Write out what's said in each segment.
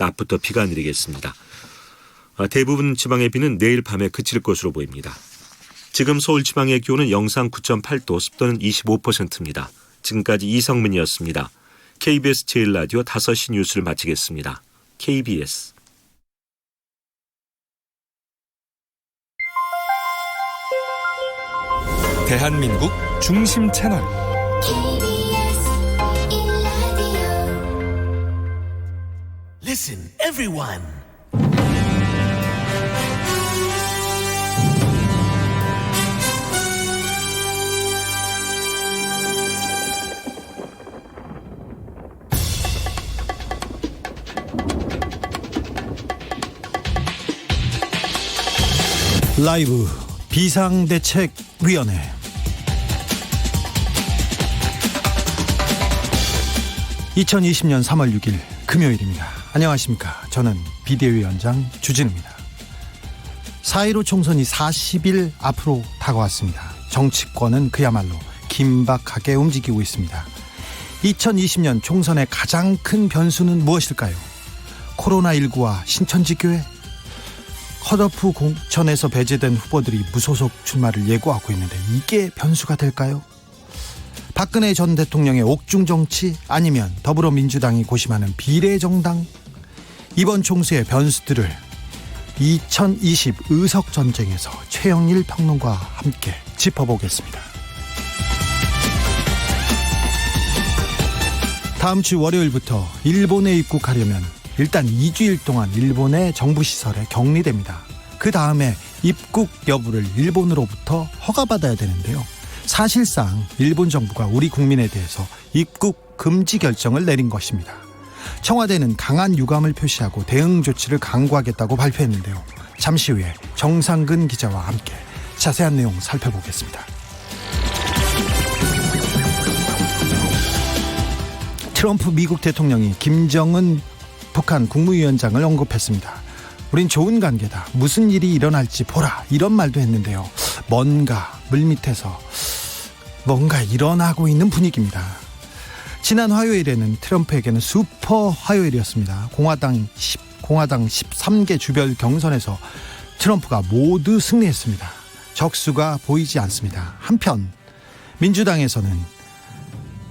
낮부터 비가 내리겠습니다. 대부분 지방의 비는 내일 밤에 그칠 것으로 보입니다. 지금 서울 지방의 기온은 영상 9.8도, 습도는 25%입니다. 지금까지 이성민이었습니다. KBS 제1라디오 5시 뉴스를 마치겠습니다. KBS 대한민국 중심 채널 Listen, everyone. 라이브 비상대책위원회. (2020년 3월 6일) 금요일입니다. 안녕하십니까. 저는 비대위원장 주진우입니다. 4.15 총선이 40일 앞으로 다가왔습니다. 정치권은 그야말로 긴박하게 움직이고 있습니다. 2020년 총선의 가장 큰 변수는 무엇일까요? 코로나19와 신천지교회? 컷오프 공천에서 배제된 후보들이 무소속 출마를 예고하고 있는데 이게 변수가 될까요? 박근혜 전 대통령의 옥중 정치, 아니면 더불어민주당이 고심하는 비례정당? 이번 총수의 변수들을 2020 의석전쟁에서 최영일 평론가와 함께 짚어보겠습니다. 다음 주 월요일부터 일본에 입국하려면 일단 2주일 동안 일본의 정부시설에 격리됩니다. 그 다음에 입국 여부를 일본으로부터 허가받아야 되는데요. 사실상 일본 정부가 우리 국민에 대해서 입국 금지 결정을 내린 것입니다. 청와대는 강한 유감을 표시하고 대응 조치를 강구하겠다고 발표했는데요. 잠시 후에 정상근 기자와 함께 자세한 내용 살펴보겠습니다. 트럼프 미국 대통령이 김정은 북한 국무위원장을 언급했습니다. 우린 좋은 관계다. 무슨 일이 일어날지 보라. 이런 말도 했는데요. 뭔가 물밑에서 뭔가 일어나고 있는 분위기입니다. 지난 화요일에는 트럼프에게는 슈퍼 화요일이었습니다. 공화당 13개 주별 경선에서 트럼프가 모두 승리했습니다. 적수가 보이지 않습니다. 한편 민주당에서는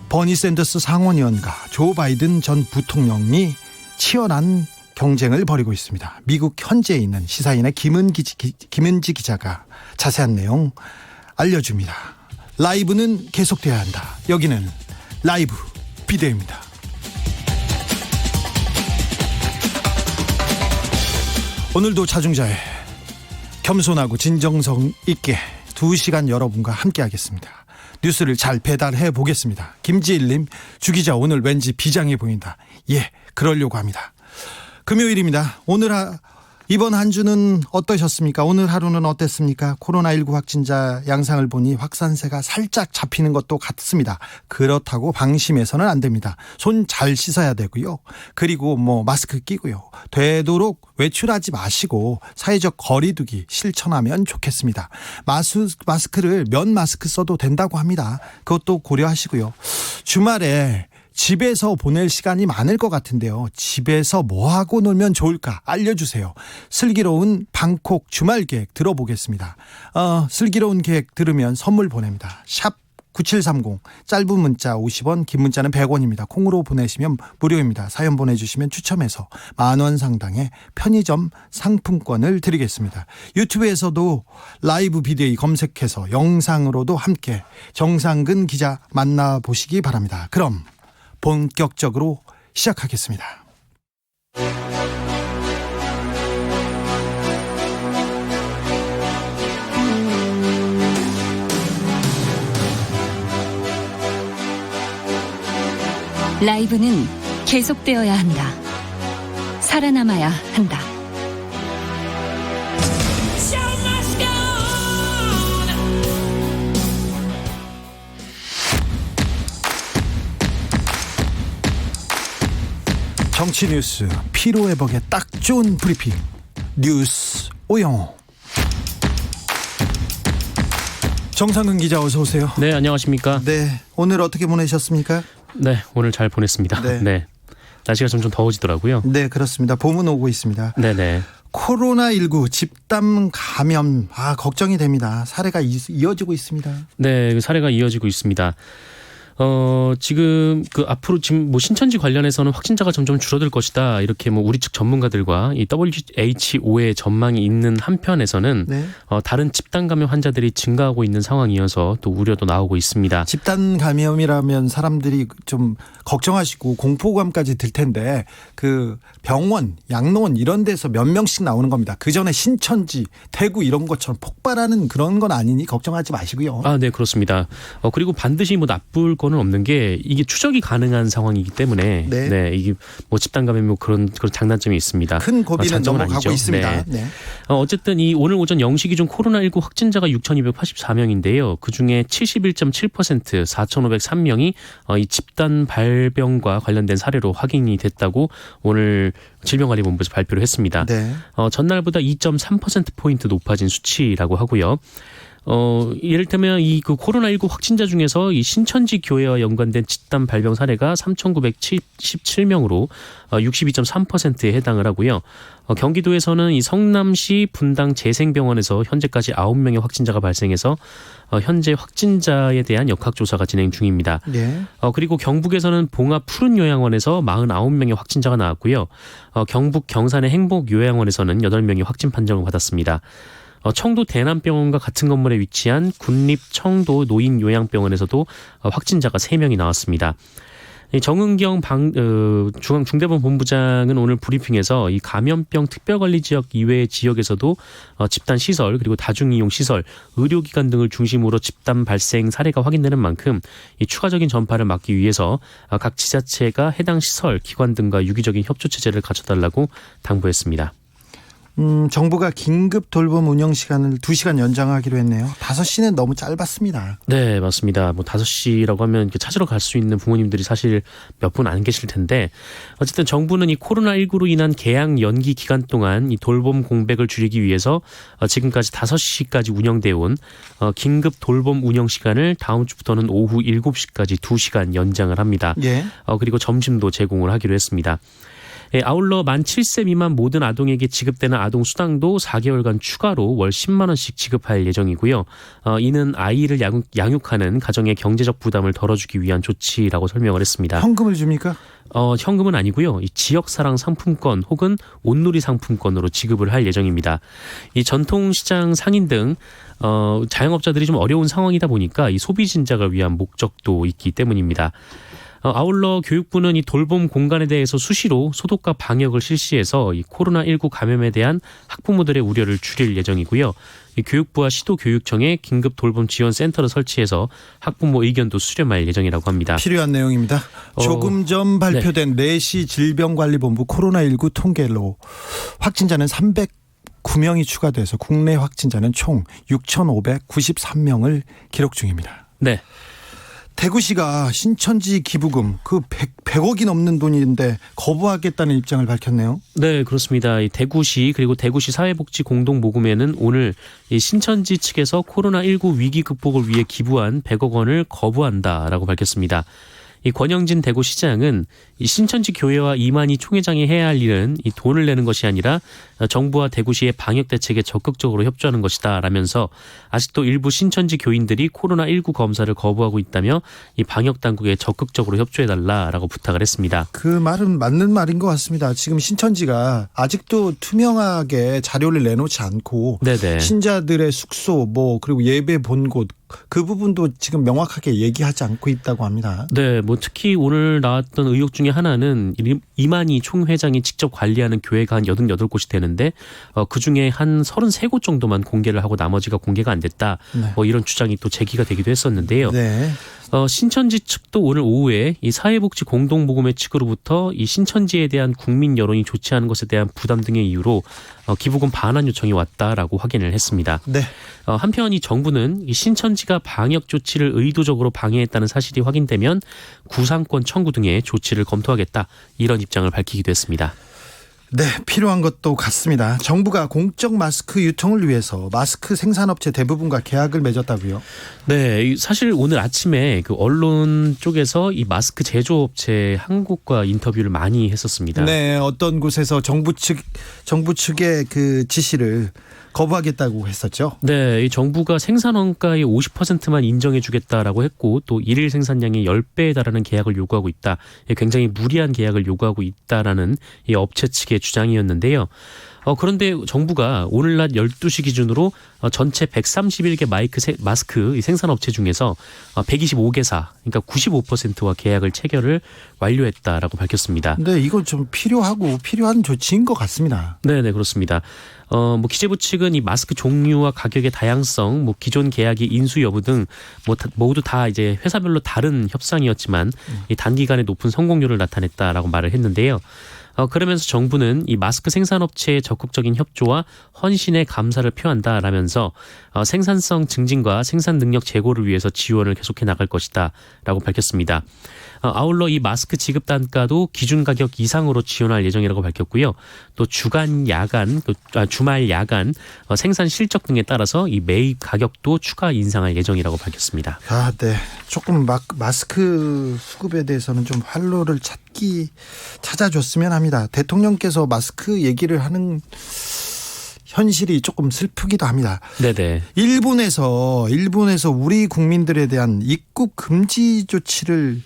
버니 샌더스 상원의원과 조 바이든 전 부통령이 치열한 경쟁을 벌이고 있습니다. 미국 현지에 있는 시사인의 김은지 기자가 자세한 내용 알려줍니다. 라이브는 계속돼야 한다. 여기는 라이브 비대위입니다. 오늘도 자중자애, 겸손하고 진정성 있게 2시간 여러분과 함께 하겠습니다. 뉴스를 잘 배달해 보겠습니다. 김지일님, 주기자 오늘 왠지 비장해 보인다. 예, 그러려고 합니다. 금요일입니다. 이번 한 주는 어떠셨습니까? 오늘 하루는 어땠습니까? 코로나19 확진자 양상을 보니 확산세가 살짝 잡히는 것도 같습니다. 그렇다고 방심해서는 안 됩니다. 손 잘 씻어야 되고요. 그리고 마스크 끼고요. 되도록 외출하지 마시고 사회적 거리두기 실천하면 좋겠습니다. 마스크를 면 마스크 써도 된다고 합니다. 그것도 고려하시고요. 주말에 집에서 보낼 시간이 많을 것 같은데요. 집에서 뭐하고 놀면 좋을까 알려주세요. 슬기로운 방콕 주말 계획 들어보겠습니다. 슬기로운 계획 들으면 선물 보냅니다. 샵 9730, 짧은 문자 50원, 긴 문자는 100원입니다. 콩으로 보내시면 무료입니다. 사연 보내주시면 추첨해서 10,000원 상당의 편의점 상품권을 드리겠습니다. 유튜브에서도 라이브 비대위 검색해서 영상으로도 함께 정상근 기자 만나보시기 바랍니다. 그럼 본격적으로 시작하겠습니다. 라이브는 계속되어야 한다. 살아남아야 한다. 정치 뉴스 피로회복에 딱 좋은 브리핑, 뉴스 오영호. 정상근 기자 어서 오세요. 네, 안녕하십니까. 네, 오늘 어떻게 보내셨습니까? 네, 오늘 잘 보냈습니다. 네. 네. 날씨가 점점 더워지더라고요. 네, 그렇습니다. 봄은 오고 있습니다. 네네. 코로나19 집단 감염 걱정이 됩니다. 사례가 이어지고 있습니다. 네, 그 사례가 이어지고 있습니다. 지금 앞으로 지금 뭐 신천지 관련해서는 확진자가 점점 줄어들 것이다. 이렇게 뭐 우리 측 전문가들과 이 WHO의 전망이 있는 한편에서는 네. 다른 집단 감염 환자들이 증가하고 있는 상황이어서 또 우려도 나오고 있습니다. 집단 감염이라면 사람들이 좀 걱정하시고 공포감까지 들 텐데 그 병원, 양로원 이런 데서 몇 명씩 나오는 겁니다. 그 전에 신천지, 대구 이런 것처럼 폭발하는 그런 건 아니니 걱정하지 마시고요. 네, 그렇습니다. 그리고 반드시 뭐 나쁠 거는 없는 게 이게 추적이 가능한 상황이기 때문에 네. 이게 뭐 집단 감염 뭐 그런 장단점이 있습니다. 큰 고비는 장점은 넘어가고 아니죠. 있습니다. 네. 네. 어쨌든 이 오늘 오전 0시 기준 코로나19 확진자가 6,284명인데요. 그중에 71.7% 4,503명이 이 집단 발병과 관련된 사례로 확인이 됐다고 오늘 질병관리본부에서 발표를 했습니다. 네. 전날보다 2.3%포인트 높아진 수치라고 하고요. 이를테면 이 코로나19 확진자 중에서 이 신천지 교회와 연관된 집단 발병 사례가 3,977명으로 62.3%에 해당을 하고요. 경기도에서는 이 성남시 분당 재생병원에서 현재까지 9명의 확진자가 발생해서 현재 확진자에 대한 역학조사가 진행 중입니다. 네. 그리고 경북에서는 봉합 푸른요양원에서 49명의 확진자가 나왔고요. 경북 경산의 행복요양원에서는 8명이 확진 판정을 받았습니다. 청도 대남병원과 같은 건물에 위치한 군립 청도 노인요양병원에서도 확진자가 3명이 나왔습니다. 정은경 중앙중대본 본부장은 오늘 브리핑에서 이 감염병 특별관리지역 이외의 지역에서도 집단 시설 그리고 다중이용 시설, 의료기관 등을 중심으로 집단 발생 사례가 확인되는 만큼 이 추가적인 전파를 막기 위해서 각 지자체가 해당 시설, 기관 등과 유기적인 협조 체제를 갖춰달라고 당부했습니다. 정부가 긴급 돌봄 운영 시간을 2시간 연장하기로 했네요. 5시는 너무 짧았습니다. 네, 맞습니다. 뭐 5시라고 하면 이렇게 찾으러 갈 수 있는 부모님들이 사실 몇 분 안 계실 텐데 어쨌든 정부는 이 코로나19로 인한 개학 연기 기간 동안 이 돌봄 공백을 줄이기 위해서 지금까지 5시까지 운영되어 온 긴급 돌봄 운영 시간을 다음 주부터는 오후 7시까지 2시간 연장을 합니다. 예. 그리고 점심도 제공을 하기로 했습니다. 아울러 만 7세 미만 모든 아동에게 지급되는 아동 수당도 4개월간 추가로 월 10만 원씩 지급할 예정이고요. 이는 아이를 양육하는 가정의 경제적 부담을 덜어주기 위한 조치라고 설명을 했습니다. 현금을 줍니까? 현금은 아니고요. 이 지역사랑 상품권 혹은 온누리 상품권으로 지급을 할 예정입니다. 이 전통시장 상인 등 자영업자들이 좀 어려운 상황이다 보니까 이 소비 진작을 위한 목적도 있기 때문입니다. 아울러 교육부는 이 돌봄 공간에 대해서 수시로 소독과 방역을 실시해서 이 코로나19 감염에 대한 학부모들의 우려를 줄일 예정이고요. 이 교육부와 시도교육청에 긴급 돌봄 지원 센터를 설치해서 학부모 의견도 수렴할 예정이라고 합니다. 필요한 내용입니다. 조금 전 발표된 4시 질병관리본부 코로나19 통계로 확진자는 309명이 추가돼서 국내 확진자는 총 6,593명을 기록 중입니다. 네. 대구시가 신천지 기부금 100억이 넘는 돈인데 거부하겠다는 입장을 밝혔네요. 네, 그렇습니다. 이 대구시 그리고 대구시 사회복지 공동모금회는 오늘 이 신천지 측에서 코로나19 위기 극복을 위해 기부한 100억 원을 거부한다라고 밝혔습니다. 이 권영진 대구시장은 이 신천지 교회와 이만희 총회장이 해야 할 일은 이 돈을 내는 것이 아니라 정부와 대구시의 방역 대책에 적극적으로 협조하는 것이다 라면서 아직도 일부 신천지 교인들이 코로나19 검사를 거부하고 있다며 이 방역 당국에 적극적으로 협조해달라라고 부탁을 했습니다. 그 말은 맞는 말인 것 같습니다. 지금 신천지가 아직도 투명하게 자료를 내놓지 않고 네네. 신자들의 숙소 그리고 예배 본 곳 그 부분도 지금 명확하게 얘기하지 않고 있다고 합니다. 네, 뭐 특히 오늘 나왔던 의혹 중에 하나는 이만희 총회장이 직접 관리하는 교회가 한 88곳이 되는데 그중에 한 33곳 정도만 공개를 하고 나머지가 공개가 안 됐다. 네. 이런 주장이 또 제기가 되기도 했었는데요. 네. 신천지 측도 오늘 오후에 이 사회복지 공동모금회 측으로부터 이 신천지에 대한 국민 여론이 좋지 않은 것에 대한 부담 등의 이유로 기부금 반환 요청이 왔다라고 확인을 했습니다. 네. 한편 이 정부는 이 신천지가 방역 조치를 의도적으로 방해했다는 사실이 확인되면 구상권 청구 등의 조치를 검토하겠다 이런 입장을 밝히기도 했습니다. 네, 필요한 것도 같습니다. 정부가 공적 마스크 유통을 위해서 마스크 생산업체 대부분과 계약을 맺었다고요? 네, 사실 오늘 아침에 그 언론 쪽에서 이 마스크 제조업체 한국과 인터뷰를 많이 했었습니다. 네, 어떤 곳에서 정부 측의 그 지시를 거부하겠다고 했었죠. 네, 이 정부가 생산 원가의 50%만 인정해 주겠다라고 했고 또 일일 생산량의 10배에 달하는 계약을 요구하고 있다. 굉장히 무리한 계약을 요구하고 있다라는 이 업체 측의 주장이었는데요. 그런데 정부가 오늘 낮 12시 기준으로 전체 131개 마스크 생산업체 중에서 125개사, 그러니까 95%와 계약을 체결을 완료했다라고 밝혔습니다. 네, 이건 좀 필요한 조치인 것 같습니다. 네, 그렇습니다. 기재부 측은 이 마스크 종류와 가격의 다양성, 기존 계약의 인수 여부 등 모두 다 이제 회사별로 다른 협상이었지만 이 단기간에 높은 성공률을 나타냈다라고 말을 했는데요. 그러면서 정부는 이 마스크 생산업체의 적극적인 협조와 헌신에 감사를 표한다라면서 생산성 증진과 생산 능력 제고를 위해서 지원을 계속해 나갈 것이다라고 밝혔습니다. 아울러 이 마스크 지급 단가도 기준 가격 이상으로 지원할 예정이라고 밝혔고요. 또 주말 야간 생산 실적 등에 따라서 이 매입 가격도 추가 인상할 예정이라고 밝혔습니다. 아, 네. 조금 마스크 수급에 대해서는 좀 활로를 찾아줬으면 합니다. 대통령께서 마스크 얘기를 하는 현실이 조금 슬프기도 합니다. 네네. 일본에서 우리 국민들에 대한 입국 금지 조치를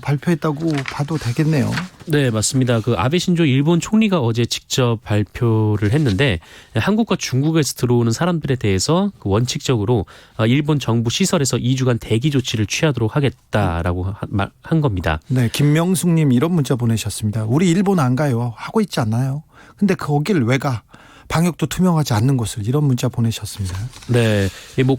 발표했다고 봐도 되겠네요. 네, 맞습니다. 그 아베 신조 일본 총리가 어제 직접 발표를 했는데 한국과 중국에서 들어오는 사람들에 대해서 원칙적으로 일본 정부 시설에서 2주간 대기 조치를 취하도록 하겠다라고 한 겁니다. 네, 김명숙님 이런 문자 보내셨습니다. 우리 일본 안 가요. 하고 있지 않나요? 근데 거길 왜 가? 방역도 투명하지 않는 곳을, 이런 문자 보내셨습니다. 네,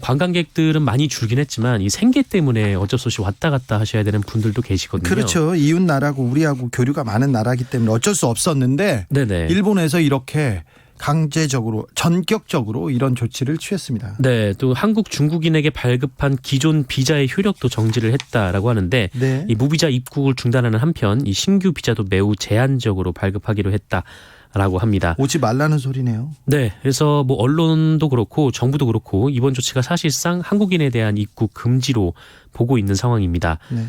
관광객들은 많이 줄긴 했지만 이 생계 때문에 어쩔 수 없이 왔다 갔다 하셔야 되는 분들도 계시거든요. 그렇죠. 이웃 나라고 우리하고 교류가 많은 나라이기 때문에 어쩔 수 없었는데 네네. 일본에서 이렇게 강제적으로 전격적으로 이런 조치를 취했습니다. 네, 또 한국 중국인에게 발급한 기존 비자의 효력도 정지를 했다라고 하는데 네. 이 무비자 입국을 중단하는 한편 이 신규 비자도 매우 제한적으로 발급하기로 했다라고 합니다. 오지 말라는 소리네요. 네, 그래서 언론도 그렇고 정부도 그렇고 이번 조치가 사실상 한국인에 대한 입국 금지로 보고 있는 상황입니다. 네.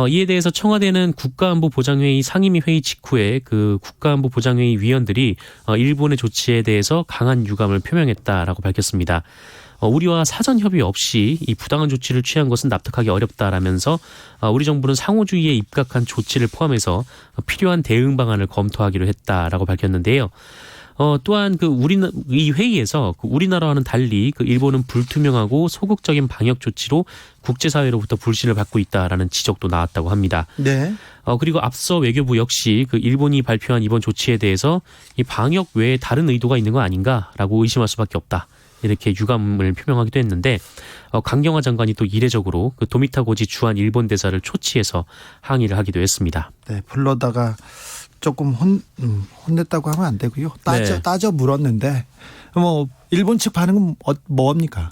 이에 대해서 청와대는 국가안보보장회의 상임위 회의 직후에 그 국가안보보장회의 위원들이 일본의 조치에 대해서 강한 유감을 표명했다라고 밝혔습니다. 우리와 사전 협의 없이 이 부당한 조치를 취한 것은 납득하기 어렵다라면서 우리 정부는 상호주의에 입각한 조치를 포함해서 필요한 대응 방안을 검토하기로 했다라고 밝혔는데요. 또한 이 회의에서 우리나라와는 달리 일본은 불투명하고 소극적인 방역 조치로 국제사회로부터 불신을 받고 있다라는 지적도 나왔다고 합니다. 네. 그리고 앞서 외교부 역시 일본이 발표한 이번 조치에 대해서 이 방역 외에 다른 의도가 있는 거 아닌가라고 의심할 수밖에 없다. 이렇게 유감을 표명하기도 했는데 강경화 장관이 또 이례적으로 도미타고지 주한 일본 대사를 초치해서 항의를 하기도 했습니다. 네, 불러다가 조금 혼냈다고 하면 안 되고요. 따져 물었는데 일본 측 반응은 뭡니까?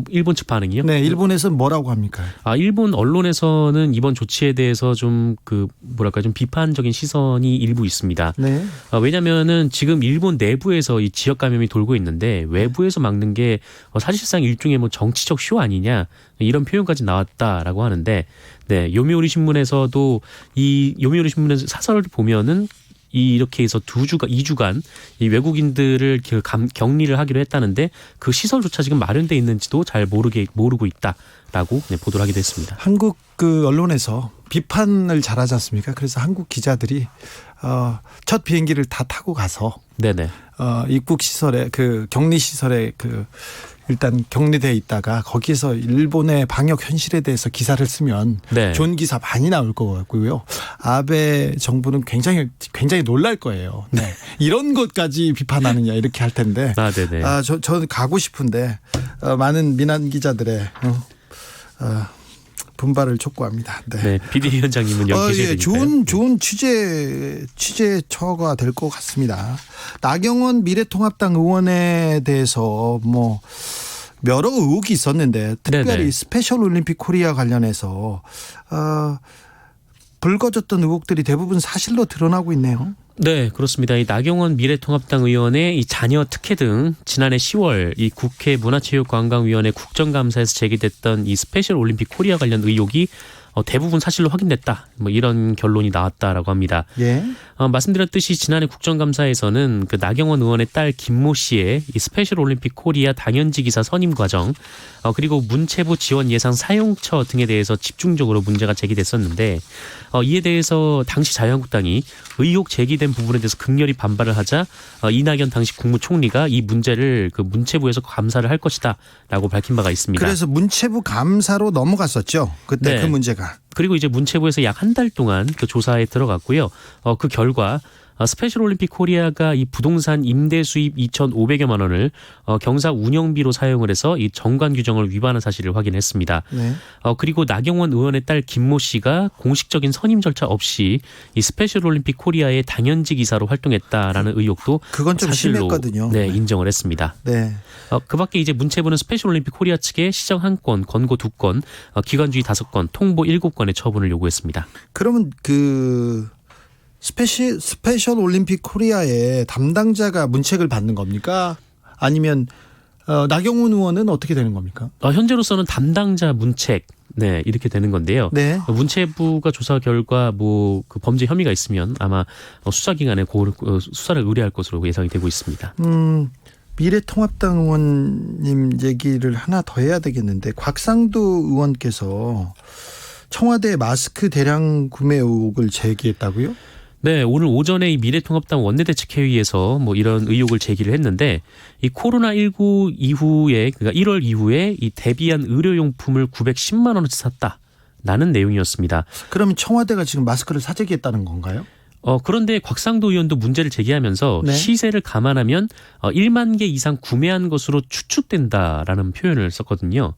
일본 측 반응이요? 네, 일본에서는 뭐라고 합니까? 일본 언론에서는 이번 조치에 대해서 좀 비판적인 시선이 일부 있습니다. 네. 왜냐면은 지금 일본 내부에서 이 지역 감염이 돌고 있는데 외부에서 막는 게 사실상 일종의 정치적 쇼 아니냐 이런 표현까지 나왔다라고 하는데, 네, 요미우리 신문에서도 이 요미우리 신문에서 사설을 보면은 이렇게 해서 2주간 이 외국인들을 격리를 하기로 했다는데 그 시설조차 지금 마련돼 있는지도 잘 모르고 있다라고 보도를 하기도 했습니다. 한국 언론에서 비판을 잘하지 않습니까? 그래서 한국 기자들이 첫 비행기를 다 타고 가서 네네. 입국 시설에 격리 시설에 일단 격리돼 있다가 거기서 일본의 방역 현실에 대해서 기사를 쓰면 네. 좋은 기사 많이 나올 것 같고요. 아베 정부는 굉장히 놀랄 거예요. 네. 이런 것까지 비판하느냐 이렇게 할 텐데. 네네. 저는 가고 싶은데 많은 민한 기자들의 분발을 촉구합니다. 네. 비대위원장님은 여기 계셔야 되니까요. 좋은 취재처가 될 것 같습니다. 나경원 미래통합당 의원에 대해서 여러 의혹이 있었는데 특별히 네네. 스페셜 올림픽 코리아 관련해서 불거졌던 의혹들이 대부분 사실로 드러나고 있네요. 네, 그렇습니다. 이 나경원 미래통합당 의원의 이 자녀 특혜 등 지난해 10월 이 국회 문화체육관광위원회 국정감사에서 제기됐던 이 스페셜 올림픽 코리아 관련 의혹이 대부분 사실로 확인됐다. 뭐 이런 결론이 나왔다라고 합니다. 예. 말씀드렸듯이 지난해 국정감사에서는 그 나경원 의원의 딸 김모 씨의 이 스페셜 올림픽 코리아 당연지 기사 선임 과정 그리고 문체부 지원 예상 사용처 등에 대해서 집중적으로 문제가 제기됐었는데 이에 대해서 당시 자유한국당이 의혹 제기된 부분에 대해서 극렬히 반발을 하자 이낙연 당시 국무총리가 이 문제를 그 문체부에서 감사를 할 것이다라고 밝힌 바가 있습니다. 그래서 문체부 감사로 넘어갔었죠. 그때 네. 그 문제가. 그리고 이제 문체부에서 약 한 달 동안 그 조사에 들어갔고요. 그 결과 스페셜 올림픽 코리아가 이 부동산 임대 수입 2,500여만 원을 경사 운영비로 사용을 해서 이 정관 규정을 위반한 사실을 확인했습니다. 네. 그리고 나경원 의원의 딸 김모 씨가 공식적인 선임 절차 없이 이 스페셜 올림픽 코리아의 당연직 이사로 활동했다라는 의혹도 그건 좀 사실로 심했거든요. 네, 인정을 했습니다. 네. 그밖에 이제 문체부는 스페셜 올림픽 코리아 측에 시정 1건, 권고 2건, 기관주의 5건, 통보 7건의 처분을 요구했습니다. 그러면 그 스페셜 올림픽 코리아의 담당자가 문책을 받는 겁니까? 아니면 나경원 의원은 어떻게 되는 겁니까? 현재로서는 담당자 문책 네 이렇게 되는 건데요. 네. 문체부가 조사 결과 뭐 그 범죄 혐의가 있으면 아마 수사기관에 수사를 의뢰할 것으로 예상이 되고 있습니다. 미래통합당 의원님 얘기를 하나 더 해야 되겠는데 곽상도 의원께서 청와대 마스크 대량 구매 의혹을 제기했다고요? 네, 오늘 오전에 이 미래통합당 원내대책회의에서 뭐 이런 의혹을 제기를 했는데 이 코로나19 이후에 그러니까 1월 이후에 이 대비한 의료용품을 910만 원어치 샀다라는 내용이었습니다. 그러면 청와대가 지금 마스크를 사재기했다는 건가요? 그런데 곽상도 의원도 문제를 제기하면서 네. 시세를 감안하면 1만 개 이상 구매한 것으로 추측된다라는 표현을 썼거든요.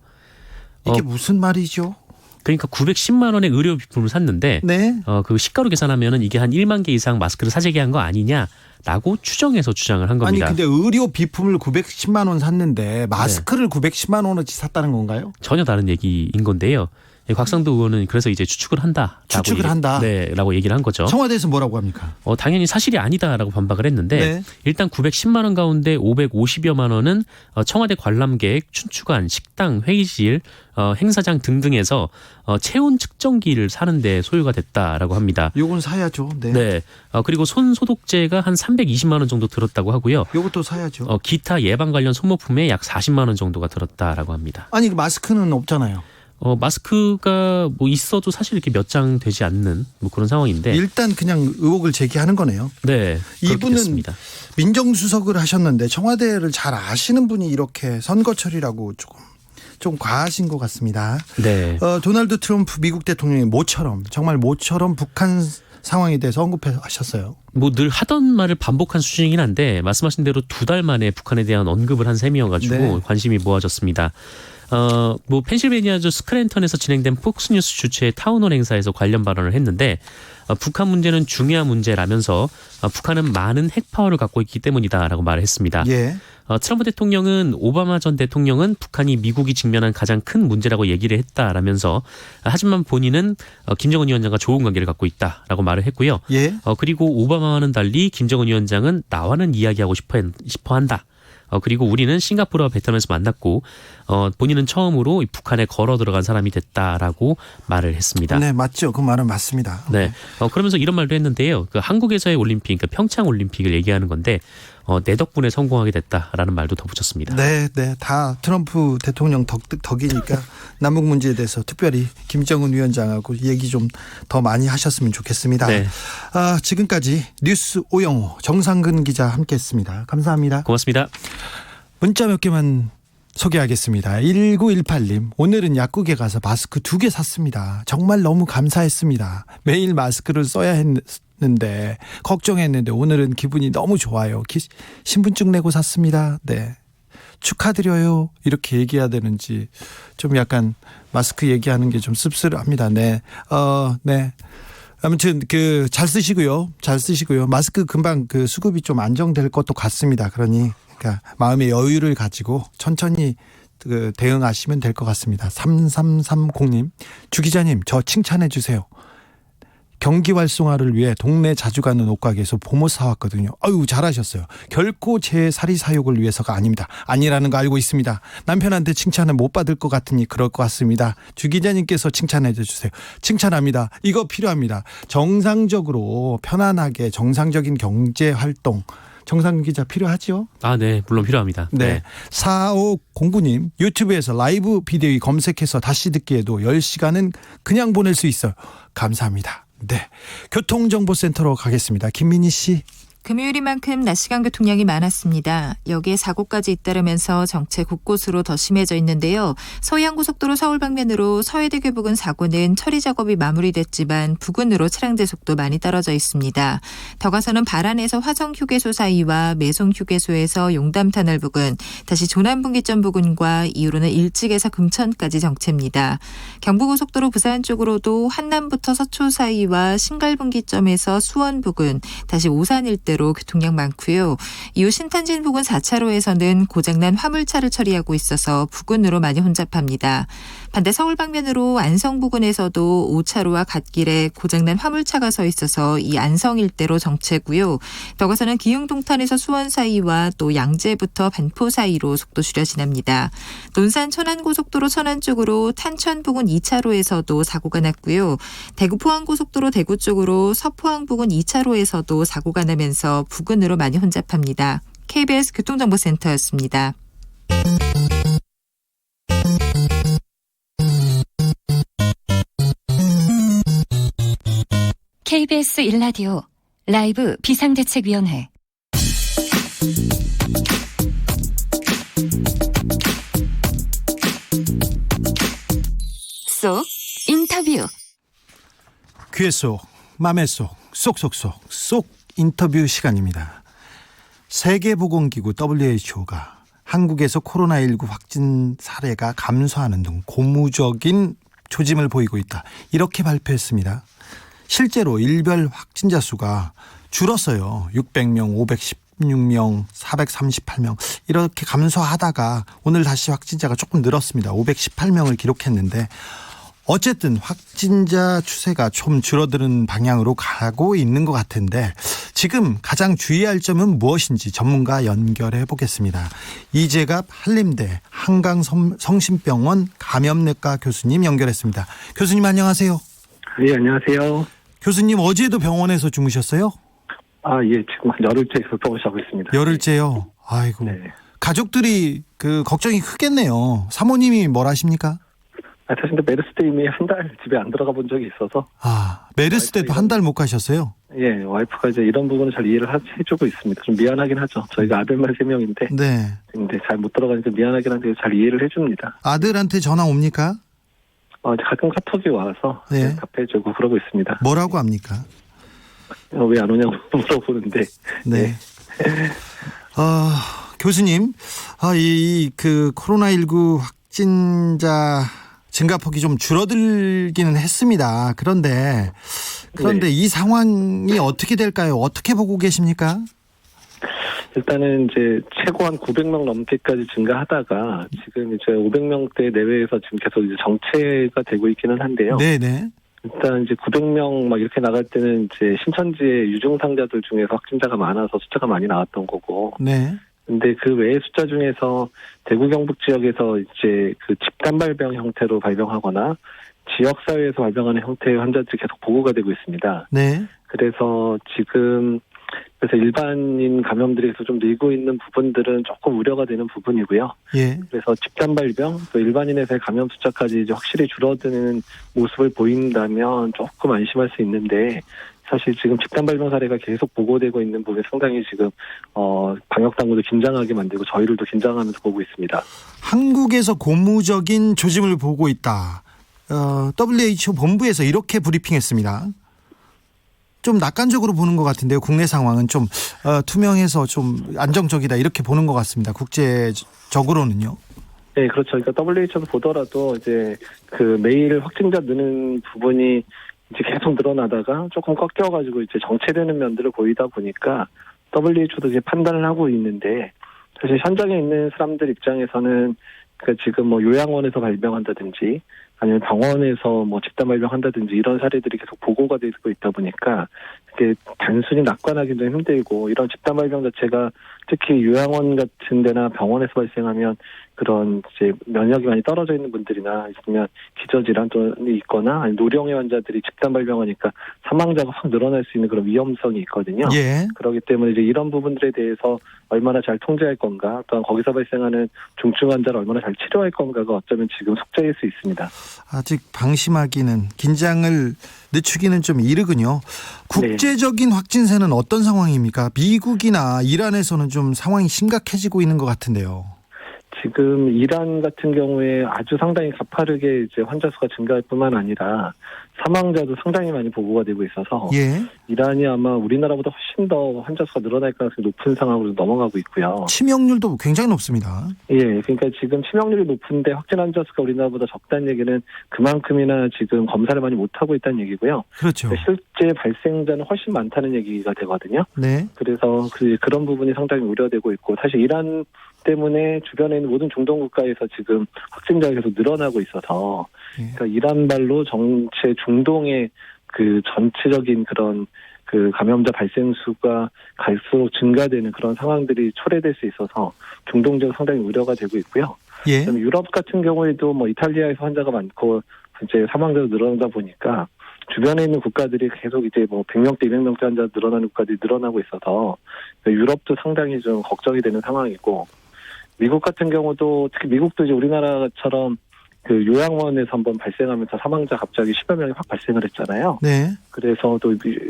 이게 무슨 말이죠? 그러니까 910만 원의 의료 비품을 샀는데 네. 그 시가로 계산하면은 이게 한 1만 개 이상 마스크를 사재기한 거 아니냐라고 추정해서 주장을 한 겁니다. 아니 근데 의료 비품을 910만 원 샀는데 마스크를 910만 원어치 샀다는 건가요? 전혀 다른 얘기인 건데요. 곽상도 의원은 그래서 이제 추측을 한다. 라고 얘기를 한 거죠. 청와대에서 뭐라고 합니까? 당연히 사실이 아니다라고 반박을 했는데 네. 일단 910만 원 가운데 550여만 원은 청와대 관람객, 춘추관, 식당, 회의실, 행사장 등등에서 체온 측정기를 사는데 소요가 됐다라고 합니다. 요건 사야죠. 네. 네. 그리고 손 소독제가 한 320만 원 정도 들었다고 하고요. 요것도 사야죠. 기타 예방 관련 소모품에 약 40만 원 정도가 들었다라고 합니다. 아니 그 마스크는 없잖아요. 마스크가 뭐 있어도 사실 이렇게 몇 장 되지 않는 뭐 그런 상황인데. 일단 그냥 의혹을 제기하는 거네요. 네. 이분은 됐습니다. 민정수석을 하셨는데 청와대를 잘 아시는 분이 이렇게 선거철이라고 좀 과하신 것 같습니다. 네. 도널드 트럼프 미국 대통령이 정말 모처럼 북한 상황에 대해서 언급하셨어요. 뭐 늘 하던 말을 반복한 수준이긴 한데 말씀하신 대로 2달 만에 북한에 대한 언급을 한 셈이어가지고 네. 관심이 모아졌습니다. 뭐 펜실베니아주 스크랜턴에서 진행된 폭스뉴스 주최의 타운홀 행사에서 관련 발언을 했는데 북한 문제는 중요한 문제라면서 북한은 많은 핵파워를 갖고 있기 때문이다라고 말을 했습니다. 예. 트럼프 대통령은 오바마 전 대통령은 북한이 미국이 직면한 가장 큰 문제라고 얘기를 했다라면서 하지만 본인은 김정은 위원장과 좋은 관계를 갖고 있다라고 말을 했고요. 예. 그리고 오바마와는 달리 김정은 위원장은 나와는 이야기하고 싶어 한다. 그리고 우리는 싱가포르와 베트남에서 만났고 본인은 처음으로 북한에 걸어 들어간 사람이 됐다라고 말을 했습니다. 네, 맞죠. 그 말은 맞습니다. 네. 그러면서 이런 말도 했는데요. 그 한국에서의 올림픽, 그러니까 평창 올림픽을 얘기하는 건데 내 덕분에 성공하게 됐다라는 말도 덧붙였습니다. 네, 네, 다 트럼프 대통령 덕이니까 남북 문제에 대해서 특별히 김정은 위원장하고 얘기 좀 더 많이 하셨으면 좋겠습니다. 네. 지금까지 뉴스 오영호 정상근 기자 함께했습니다. 감사합니다. 고맙습니다. 문자 몇 개만 소개하겠습니다. 1918님, 오늘은 약국에 가서 마스크 2개 샀습니다. 정말 너무 감사했습니다. 매일 마스크를 써야 했는데 걱정했는데 오늘은 기분이 너무 좋아요. 신분증 내고 샀습니다. 네, 축하드려요. 이렇게 얘기해야 되는지 좀 약간 마스크 얘기하는 게 좀 씁쓸합니다. 네, 네. 아무튼 잘 쓰시고요. 잘 쓰시고요. 마스크 금방 수급이 좀 안정될 것도 같습니다. 그러니까 마음의 여유를 가지고 천천히 대응하시면 될 것 같습니다. 3330님, 주 기자님 저 칭찬해 주세요. 경기 활성화를 위해 동네 자주 가는 옷가게에서 봄옷 사왔거든요. 아유, 잘하셨어요. 결코 제 사리 사욕을 위해서가 아닙니다. 아니라는 거 알고 있습니다. 남편한테 칭찬을 못 받을 것 같으니 그럴 것 같습니다. 주 기자님께서 칭찬해 주세요. 칭찬합니다. 이거 필요합니다. 정상적으로 편안하게 정상적인 경제 활동, 정상 기자 필요하죠? 아, 네. 물론 필요합니다. 네. 4509님, 유튜브에서 라이브 비디오 검색해서 다시 듣기에도 10시간은 그냥 보낼 수 있어요. 감사합니다. 네. 교통정보센터로 가겠습니다. 김민희 씨. 금요일인 만큼 낮 시간 교통량이 많았습니다. 여기에 사고까지 잇따르면서 정체 곳곳으로 더 심해져 있는데요. 서해안고속도로 서울 방면으로 서해대교 부근 사고는 처리 작업이 마무리됐지만 부근으로 차량대 속도 많이 떨어져 있습니다. 더 가서는 발안에서 화성휴게소 사이와 매송휴게소에서 용담터널 부근, 다시 조남분기점 부근과 이후로는 일찍에서 금천까지 정체입니다. 경부고속도로 부산 쪽으로도 한남부터 서초 사이와 신갈분기점에서 수원 부근, 다시 오산 일대 로 교통량 많고요. 이후 신탄진 부근 4차로에서는 고장난 화물차를 처리하고 있어서 부근으로 많이 혼잡합니다. 반대 서울 방면으로 안성 부근에서도 5차로와 갓길에 고장난 화물차가 서 있어서 이 안성 일대로 정체고요. 더 가서는 기흥동탄에서 수원 사이와 또 양재부터 반포 사이로 속도 줄여 지납니다. 논산 천안고속도로 천안 쪽으로 탄천 부근 2차로에서도 사고가 났고요. 대구 포항고속도로 대구 쪽으로 서포항 부근 2차로에서도 사고가 나면서 부근으로 많이 혼잡합니다. KBS 교통정보센터였습니다. KBS 1라디오 라이브 비상대책위원회. 쏙 인터뷰. 귀의 속, 맘의 속, 쏙 인터뷰 시간입니다. 세계보건기구 WHO가 한국에서 코로나19 확진 사례가 감소하는 등 고무적인 조짐을 보이고 있다, 이렇게 발표했습니다. 실제로 일별 확진자 수가 줄었어요. 600명, 516명, 438명 이렇게 감소하다가 오늘 다시 확진자가 조금 늘었습니다. 518명을 기록했는데 어쨌든 확진자 추세가 좀 줄어드는 방향으로 가고 있는 것 같은데 지금 가장 주의할 점은 무엇인지 전문가 연결해 보겠습니다. 이재갑 한림대 한강성심병원 감염내과 교수님 연결했습니다. 교수님 안녕하세요. 예, 안녕하세요. 교수님 어제도 병원에서 주무셨어요? 아, 예, 지금 한 열흘째에서 병원하고 있습니다. 열흘째요? 아이고. 네. 가족들이 걱정이 크겠네요. 사모님이 뭘 하십니까? 사실 근데 메르스 때 이미 한 달 집에 안 들어가 본 적이 있어서. 메르스 때도 한 달 못 가셨어요? 예, 와이프가 이제 이런 부분을 잘 이해를 해주고 있습니다. 좀 미안하긴 하죠. 저희가 아들만 3명인데. 네. 근데 잘 못 들어가니까 미안하긴 한데 잘 이해를 해줍니다. 아들한테 전화 옵니까? 가끔 카톡이 와서 네. 답해주고 그러고 있습니다. 뭐라고 합니까? 왜 안 오냐고 물어보는데. 네. 교수님, 코로나19 확진자 증가폭이 좀 줄어들기는 했습니다. 그런데 네. 이 상황이 어떻게 될까요? 어떻게 보고 계십니까? 일단은 이제 최고 한 900명 넘게까지 증가하다가 지금 이제 500명대 내외에서 지금 계속 이제 정체가 되고 있기는 한데요. 네네. 일단 이제 900명 막 이렇게 나갈 때는 이제 신천지의 유증상자들 중에서 확진자가 많아서 숫자가 많이 나왔던 거고. 네. 근데 그 외의 숫자 중에서 대구 경북 지역에서 이제 그 집단 발병 형태로 발병하거나 지역 사회에서 발병하는 형태의 환자들이 계속 보고가 되고 있습니다. 네. 그래서 지금 일반인 감염들에서 좀 늘고 있는 부분들은 조금 우려가 되는 부분이고요. 예. 그래서 집단 발병, 또 일반인에서의 감염 숫자까지 이제 확실히 줄어드는 모습을 보인다면 조금 안심할 수 있는데, 사실 지금 집단 발병 사례가 계속 보고되고 있는 부분이 상당히 지금 방역 당국도 긴장하게 만들고 저희들도 긴장하면서 보고 있습니다. 한국에서 고무적인 조짐을 보고 있다. WHO 본부에서 이렇게 브리핑했습니다. 좀 낙관적으로 보는 것 같은데요. 국내 상황은 좀 투명해서 좀 안정적이다 이렇게 보는 것 같습니다. 국제적으로는요. 네, 그렇죠. 그러니까 WHO도 보더라도 이제 그 매일 확진자 느는 부분이 이제 계속 늘어나다가 조금 꺾여가지고 이제 정체되는 면들을 보이다 보니까 WHO도 이제 판단을 하고 있는데, 사실 현장에 있는 사람들 입장에서는 그 지금 뭐 요양원에서 발병한다든지 아니면 병원에서 뭐 집단 발병한다든지 이런 사례들이 계속 보고가 되고 있다 보니까 이게 단순히 낙관하기도 힘들고 이런 집단 발병 자체가 특히 요양원 같은 데나 병원에서 발생하면 그런 이제 면역이 많이 떨어져 있는 분들이나 있으면 기저질환이 있거나 아니 노령의 환자들이 집단 발병하니까 사망자가 확 늘어날 수 있는 그런 위험성이 있거든요. 예. 그렇기 때문에 이제 이런 부분들에 대해서 얼마나 잘 통제할 건가, 또한 거기서 발생하는 중증 환자를 얼마나 잘 치료할 건가가 어쩌면 지금 숙제일 수 있습니다. 아직 방심하기는 긴장을 늦추기는 좀 이르군요. 국제적인 확진세는 어떤 상황입니까? 미국이나 이란에서는 좀 상황이 심각해지고 있는 것 같은데요. 지금 이란 같은 경우에 아주 상당히 가파르게 이제 환자 수가 증가할 뿐만 아니라 사망자도 상당히 많이 보고가 되고 있어서 예. 이란이 아마 우리나라보다 훨씬 더 환자 수가 늘어날 가능성이 높은 상황으로 넘어가고 있고요. 치명률도 굉장히 높습니다. 예, 그러니까 지금 치명률이 높은데 확진 환자 수가 우리나라보다 적다는 얘기는 그만큼이나 지금 검사를 많이 못하고 있다는 얘기고요. 그렇죠. 실제 발생자는 훨씬 많다는 얘기가 되거든요. 네. 그래서 그런 부분이 상당히 우려되고 있고 사실 이란 때문에 주변에 있는 모든 중동 국가에서 지금 확진자가 계속 늘어나고 있어서 그러니까 이란발로 전체 중동의 그 전체적인 그런 그 감염자 발생 수가 갈수록 증가되는 그런 상황들이 초래될 수 있어서 중동 지역 상당히 우려가 되고 있고요. 예. 그다음에 유럽 같은 경우에도 뭐 이탈리아에서 환자가 많고 이제 사망자도 늘어나다 보니까 주변에 있는 국가들이 계속 이제 뭐 100명대, 200명대 환자 늘어나는 국가들이 늘어나고 있어서 유럽도 상당히 좀 걱정이 되는 상황이고 미국 같은 경우도 특히 미국도 이제 우리나라처럼 그 요양원에서 한번 발생하면서 사망자 갑자기 10여 명이 확 발생을 했잖아요. 네. 그래서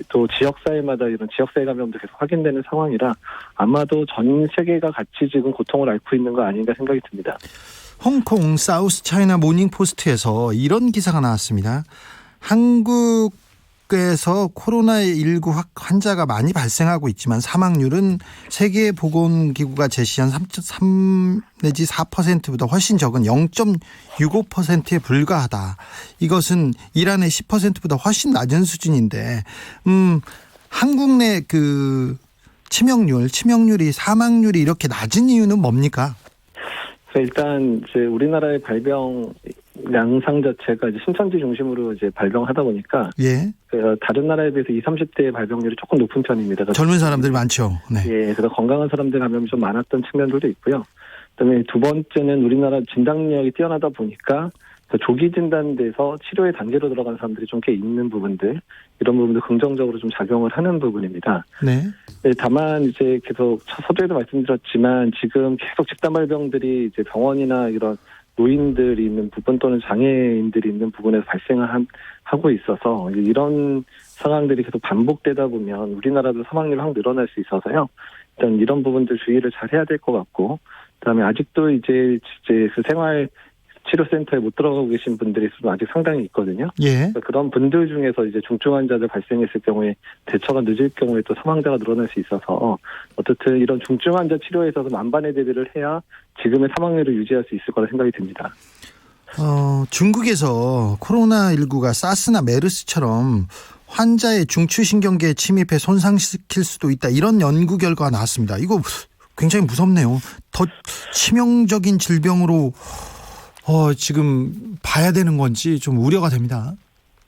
또 지역사회마다 이런 지역사회 감염도 계속 확인되는 상황이라 아마도 전 세계가 같이 지금 고통을 앓고 있는 거 아닌가 생각이 듭니다. 홍콩 사우스 차이나 모닝포스트에서 이런 기사가 나왔습니다. 한국에서 코로나19 환자가 많이 발생하고 있지만 사망률은 세계보건기구가 제시한 3 내지 4%보다 훨씬 적은 0.65%에 불과하다. 이것은 이란의 10%보다 훨씬 낮은 수준인데 한국 내 그 치명률이 사망률이 이렇게 낮은 이유는 뭡니까? 일단 이제 우리나라의 발병 양상 자체가 이제 신천지 중심으로 이제 발병하다 보니까 예. 다른 나라에 비해서 20, 30대의 발병률이 조금 높은 편입니다. 젊은 사람들이 많죠. 네. 예, 그래서 건강한 사람들 감염이 좀 많았던 측면들도 있고요. 그다음에 두 번째는 우리나라 진단력이 뛰어나다 보니까 조기 진단돼서 치료의 단계로 들어간 사람들이 좀 꽤 있는 부분들, 이런 부분도 긍정적으로 좀 작용을 하는 부분입니다. 네. 네, 다만 이제 계속 서두에도 말씀드렸지만 지금 계속 집단 발병들이 이제 병원이나 이런 노인들이 있는 부분 또는 장애인들이 있는 부분에서 발생을 하고 있어서 이런 상황들이 계속 반복되다 보면 우리나라도 사망률이 확 늘어날 수 있어서요. 일단 이런 부분들 주의를 잘 해야 될 것 같고, 그다음에 아직도 이제 그 생활 치료센터에 못 들어가고 계신 분들이 아직 상당히 있거든요. 예. 그런 분들 중에서 이제 중증 환자들 발생했을 경우에 대처가 늦을 경우에 또 사망자가 늘어날 수 있어서 어쨌든 이런 중증 환자 치료에 있어서 만반의 대비를 해야 지금의 사망률을 유지할 수 있을 거라 생각이 듭니다. 중국에서 코로나19가 사스나 메르스처럼 환자의 중추신경계에 침입해 손상시킬 수도 있다. 이런 연구 결과가 나왔습니다. 이거 굉장히 무섭네요. 더 치명적인 질병으로 지금 봐야 되는 건지 좀 우려가 됩니다.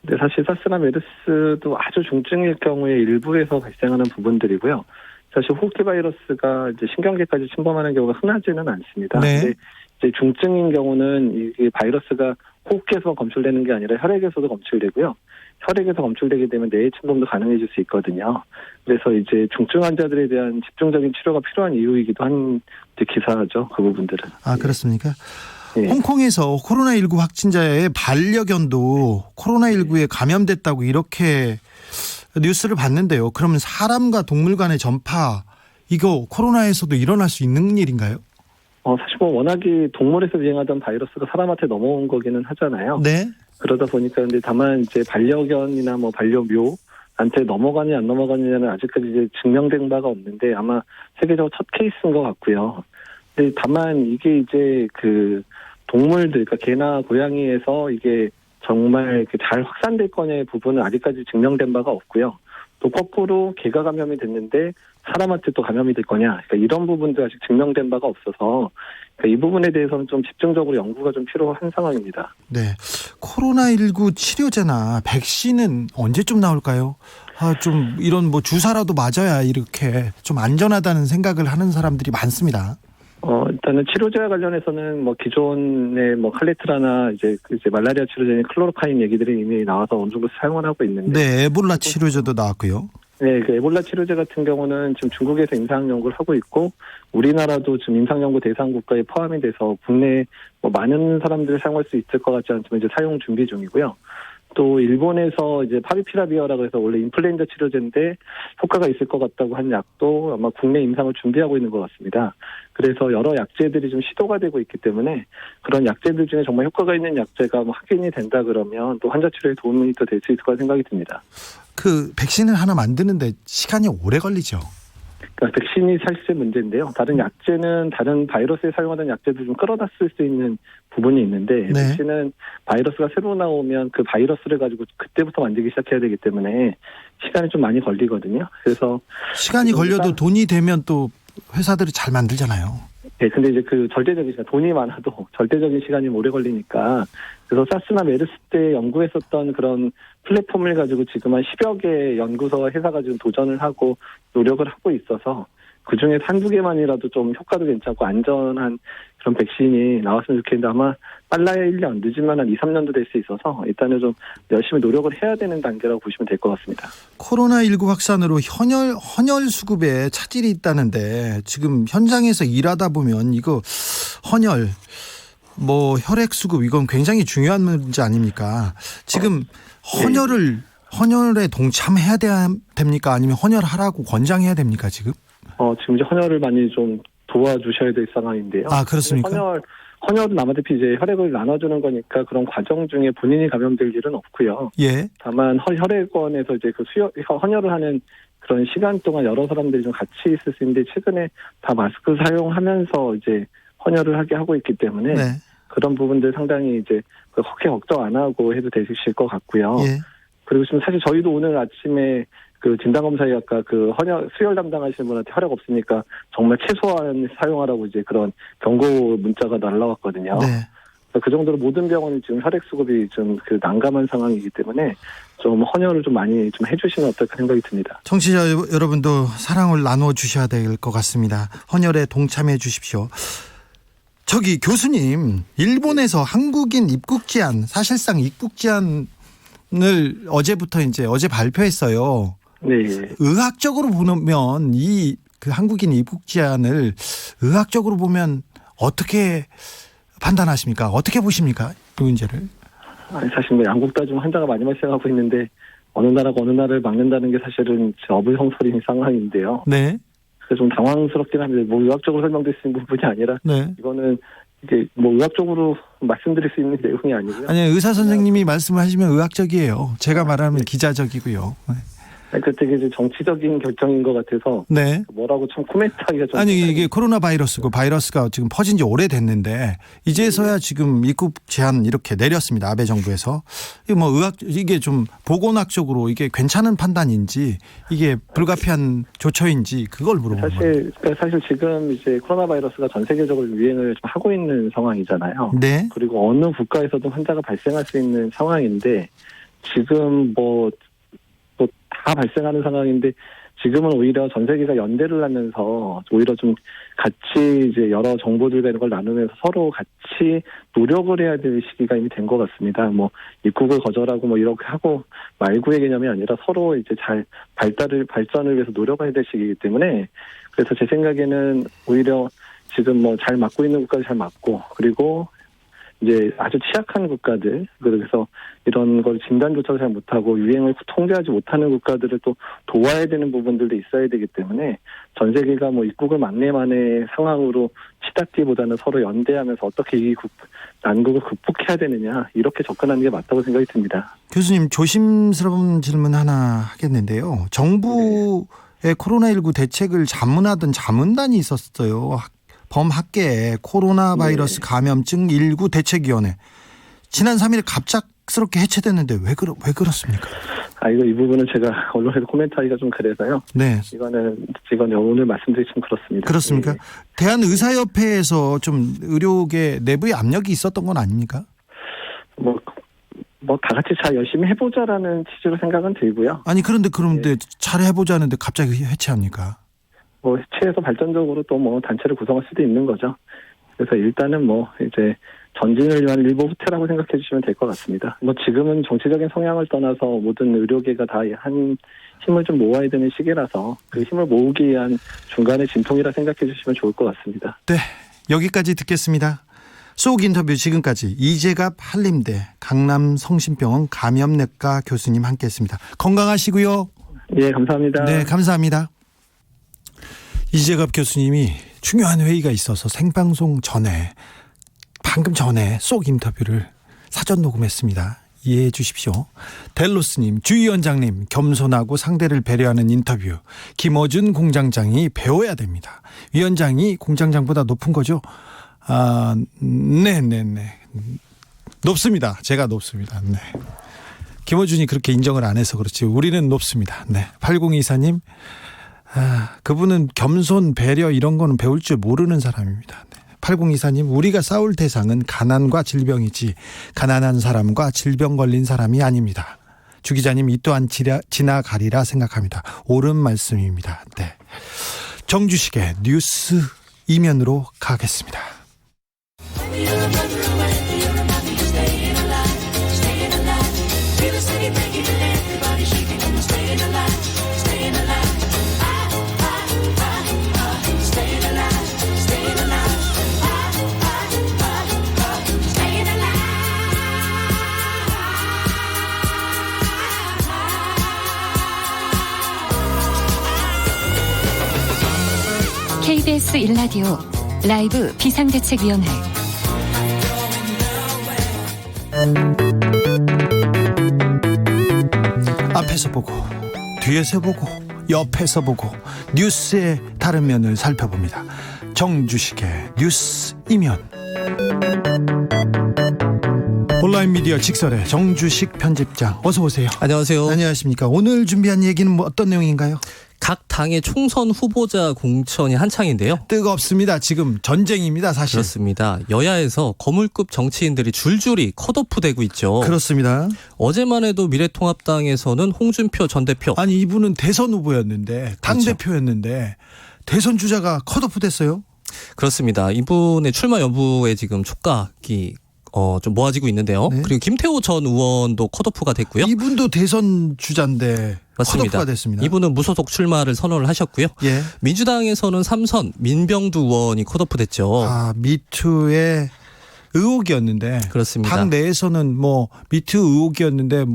네, 사실 사스나 메르스도 아주 중증일 경우에 일부에서 발생하는 부분들이고요. 사실 호흡기 바이러스가 이제 신경계까지 침범하는 경우가 흔하지는 않습니다. 네. 근데 이제 중증인 경우는 이 바이러스가 호흡기에서 검출되는 게 아니라 혈액에서도 검출되고요. 혈액에서 검출되게 되면 뇌의 침범도 가능해질 수 있거든요. 그래서 이제 중증 환자들에 대한 집중적인 치료가 필요한 이유이기도 한 기사죠. 그 부분들은. 아, 그렇습니까? 네. 홍콩에서 코로나19 확진자의 반려견도 코로나19에 감염됐다고 이렇게 뉴스를 봤는데요. 그러면 사람과 동물 간의 전파, 이거 코로나에서도 일어날 수 있는 일인가요? 사실 뭐 워낙에 동물에서 유행하던 바이러스가 사람한테 넘어온 거기는 하잖아요. 네. 그러다 보니까 근데 다만 이제 반려견이나 뭐 반려묘한테 넘어가냐 안 넘어가느냐는 아직까지 이제 증명된 바가 없는데 아마 세계적으로 첫 케이스인 것 같고요. 근데 다만 이게 이제 그 동물들, 그러니까 개나 고양이에서 이게 정말 잘 확산될 거냐의 부분은 아직까지 증명된 바가 없고요. 또 거꾸로 개가 감염이 됐는데 사람한테 또 감염이 될 거냐. 그러니까 이런 부분도 아직 증명된 바가 없어서 그러니까 이 부분에 대해서는 좀 집중적으로 연구가 좀 필요한 상황입니다. 네. 코로나19 치료제나 백신은 언제쯤 나올까요? 좀 이런 뭐 주사라도 맞아야 이렇게 좀 안전하다는 생각을 하는 사람들이 많습니다. 일단은 치료제와 관련해서는 뭐 기존의 뭐 칼레트라나 이제 말라리아 치료제인 클로로카인 얘기들이 이미 나와서 어느 정도 사용을 하고 있는데. 네, 에볼라 치료제도 나왔고요. 네, 그 에볼라 치료제 같은 경우는 지금 중국에서 임상 연구를 하고 있고 우리나라도 지금 임상 연구 대상 국가에 포함이 돼서 국내에 뭐 많은 사람들이 사용할 수 있을 것 같지 않지만 이제 사용 준비 중이고요. 또 일본에서 이제 파비피라비어라고 해서 원래 인플루엔자 치료제인데 효과가 있을 것 같다고 한 약도 아마 국내 임상을 준비하고 있는 것 같습니다. 그래서 여러 약제들이 좀 시도가 되고 있기 때문에 그런 약제들 중에 정말 효과가 있는 약제가 뭐 확인이 된다 그러면 또 환자 치료에 도움이 더 될 수 있을 거라 생각이 듭니다. 그 백신을 하나 만드는데 시간이 오래 걸리죠. 그러니까 백신이 사실 문제인데요. 다른 약제는 다른 바이러스에 사용하는 약제도 좀 끌어다 쓸 수 있는 부분이 있는데 네. 백신은 바이러스가 새로 나오면 그 바이러스를 가지고 그때부터 만들기 시작해야 되기 때문에 시간이 좀 많이 걸리거든요. 그래서 시간이 걸려도 돈이 되면 또 회사들이 잘 만들잖아요. 네, 근데 이제 그 절대적인 시간, 돈이 많아도 절대적인 시간이 오래 걸리니까 그래서 사스나 메르스 때 연구했었던 그런 플랫폼을 가지고 지금 한 10여 개 연구소와 회사가 지금 도전을 하고 노력을 하고 있어서 그중에 한두 개만이라도 좀 효과도 괜찮고 안전한 그런 백신이 나왔으면 좋겠는데 아마 빨라야 1년, 늦으면 한 2, 3년도 될 수 있어서 일단은 좀 열심히 노력을 해야 되는 단계라고 보시면 될 것 같습니다. 코로나19 확산으로 헌혈 수급에 차질이 있다는데 지금 현장에서 일하다 보면 이거 헌혈 뭐 혈액 수급 이건 굉장히 중요한 문제 아닙니까? 지금 헌혈에 동참해야 됩니까? 아니면 헌혈하라고 권장해야 됩니까 지금? 지금 이제 헌혈을 많이 좀 도와주셔야 될 상황인데요. 아, 그렇습니까? 헌혈은 남아대피 이제 혈액을 나눠주는 거니까 그런 과정 중에 본인이 감염될 일은 없고요. 예. 다만 혈액원에서 이제 그 헌혈을 하는 그런 시간 동안 여러 사람들이 좀 같이 있을 수 있는데 최근에 다 마스크 사용하면서 이제 헌혈을 하게 하고 있기 때문에 네. 그런 부분들 상당히 이제 그렇게 걱정 안 하고 해도 되실 것 같고요. 예. 그리고 지금 사실 저희도 오늘 아침에 그 진단검사에 아까 그 수혈 담당하시는 분한테 혈액 없으니까 정말 최소한 사용하라고 이제 그런 경고 문자가 날라왔거든요. 네. 그 정도로 모든 병원이 지금 혈액 수급이 좀 그 난감한 상황이기 때문에 좀 헌혈을 좀 많이 좀 해주시면 어떨까 생각이 듭니다. 청취자 여러분도 사랑을 나눠 주셔야 될 것 같습니다. 헌혈에 동참해 주십시오. 저기 교수님, 일본에서 한국인 입국 제한, 사실상 입국 제한을 어제 발표했어요. 네. 의학적으로 보면 그 한국인 입국 제한을 의학적으로 보면 어떻게 판단하십니까? 어떻게 보십니까? 이 문제를. 사실 뭐 양국 다 좀 환자가 많이 발생하고 있는데 어느 나라가 어느 나라를 막는다는 게 사실은 어불성설인 상황인데요. 네. 그래서 좀 당황스럽긴 합니다. 뭐 의학적으로 설명될 수 있는 부분이 아니라 네. 이거는 이게 뭐 의학적으로 말씀드릴 수 있는 내용이 아니고요. 아니 의사 선생님이 말씀하시면 의학적이에요. 제가 말하면 기자적이고요. 네. 그 되게 이제 정치적인 결정인 것 같아서 네. 뭐라고 참 코멘트하기가 좀 아니 이게 코로나 바이러스고 바이러스가 지금 퍼진 지 오래됐는데 이제서야 지금 입국 제한 이렇게 내렸습니다. 아베 정부에서. 이게 좀 보건학적으로 이게 괜찮은 판단인지 이게 불가피한 조처인지 그걸 물어보는 거예요. 사실 지금 이제 코로나 바이러스가 전 세계적으로 유행을 좀 하고 있는 상황이잖아요. 네. 그리고 어느 국가에서도 환자가 발생할 수 있는 상황인데 지금 다 발생하는 상황인데 지금은 오히려 전 세계가 연대를 하면서 오히려 좀 같이 이제 여러 정보들과 이런 걸 나누면서 서로 같이 노력을 해야 될 시기가 이미 된 것 같습니다. 뭐 입국을 거절하고 이렇게 하고 말고의 개념이 아니라 서로 이제 잘 발전을 위해서 노력해야 될 시기이기 때문에 그래서 제 생각에는 오히려 지금 잘 막고 있는 국가들 잘 막고 그리고 이제 아주 취약한 국가들, 그래서 이런 걸 진단조차도 잘 못하고 유행을 통제하지 못하는 국가들을 또 도와야 되는 부분들도 있어야 되기 때문에 전 세계가 입국을 만내만의 상황으로 치닫기보다는 서로 연대하면서 어떻게 이 난국을 극복해야 되느냐 이렇게 접근하는 게 맞다고 생각이 듭니다. 교수님 조심스러운 질문 하나 하겠는데요. 정부의 코로나19 대책을 자문하던 자문단이 있었어요. 범학계에 코로나 바이러스 감염증 19 대책위원회. 지난 3일 갑작스럽게 해체됐는데 왜 그렇습니까? 이 부분은 제가 언론에서 코멘트하기가 좀 그래서요. 네. 이거는 오늘 말씀드리기 좀 그렇습니다. 그렇습니까? 예. 대한의사협회에서 좀 의료계 내부의 압력이 있었던 건 아닙니까? 다 같이 잘 열심히 해보자라는 취지로 생각은 들고요. 아니 그런데 잘 해보자는데 갑자기 해체합니까? 해체해서 발전적으로 또 단체를 구성할 수도 있는 거죠. 그래서 일단은 이제 전진을 위한 일부 후퇴라고 생각해 주시면 될 것 같습니다. 지금은 정치적인 성향을 떠나서 모든 의료계가 다 한 힘을 좀 모아야 되는 시기라서 그 힘을 모으기 위한 중간의 진통이라 생각해 주시면 좋을 것 같습니다. 네, 여기까지 듣겠습니다. 속 인터뷰 지금까지 이재갑 한림대 강남성심병원 감염내과 교수님 함께했습니다. 건강하시고요. 예, 감사합니다. 네, 감사합니다. 이재갑 교수님이 중요한 회의가 있어서 생방송 전에 방금 전에 속 인터뷰를 사전 녹음했습니다. 이해해 주십시오. 델로스님, 주위원장님 겸손하고 상대를 배려하는 인터뷰. 김어준 공장장이 배워야 됩니다. 위원장이 공장장보다 높은 거죠? 네네네. 높습니다. 제가 높습니다. 네. 김어준이 그렇게 인정을 안 해서 그렇지 우리는 높습니다. 네. 8024님, 그분은 겸손, 배려 이런 거는 배울 줄 모르는 사람입니다. 네. 8024님, 우리가 싸울 대상은 가난과 질병이지 가난한 사람과 질병 걸린 사람이 아닙니다. 주 기자님, 이 또한 지나가리라 생각합니다. 옳은 말씀입니다. 네. 정주식의 뉴스 이면으로 가겠습니다. KBS 1라디오 라이브 비상대책위원회 앞에서 보고 뒤에서 보고 옆에서 보고 뉴스의 다른 면을 살펴봅니다. 정주식의 뉴스 이면. 온라인 미디어 직설의 정주식 편집장, 어서 오세요. 안녕하세요. 안녕하십니까. 오늘 준비한 얘기는 어떤 내용인가요? 각 당의 총선 후보자 공천이 한창인데요. 뜨겁습니다. 지금 전쟁입니다, 사실. 그렇습니다. 여야에서 거물급 정치인들이 줄줄이 컷오프되고 있죠. 그렇습니다. 어제만 해도 미래통합당에서는 홍준표 전 대표. 아니, 이분은 대선 후보였는데, 당대표였는데 대선 주자가 컷오프 됐어요? 그렇습니다. 이분의 출마 여부에 지금 촉각이 좀 모아지고 있는데요. 네. 그리고 김태호 전 의원도 컷오프가 됐고요. 이분도 대선 주자인데 맞습니다. 컷오프가 됐습니다. 이분은 무소속 출마를 선언을 하셨고요. 예. 민주당에서는 3선 민병두 의원이 컷오프 됐죠. 미투의 의혹이었는데, 그렇습니다. 당 내에서는 미투 의혹이었는데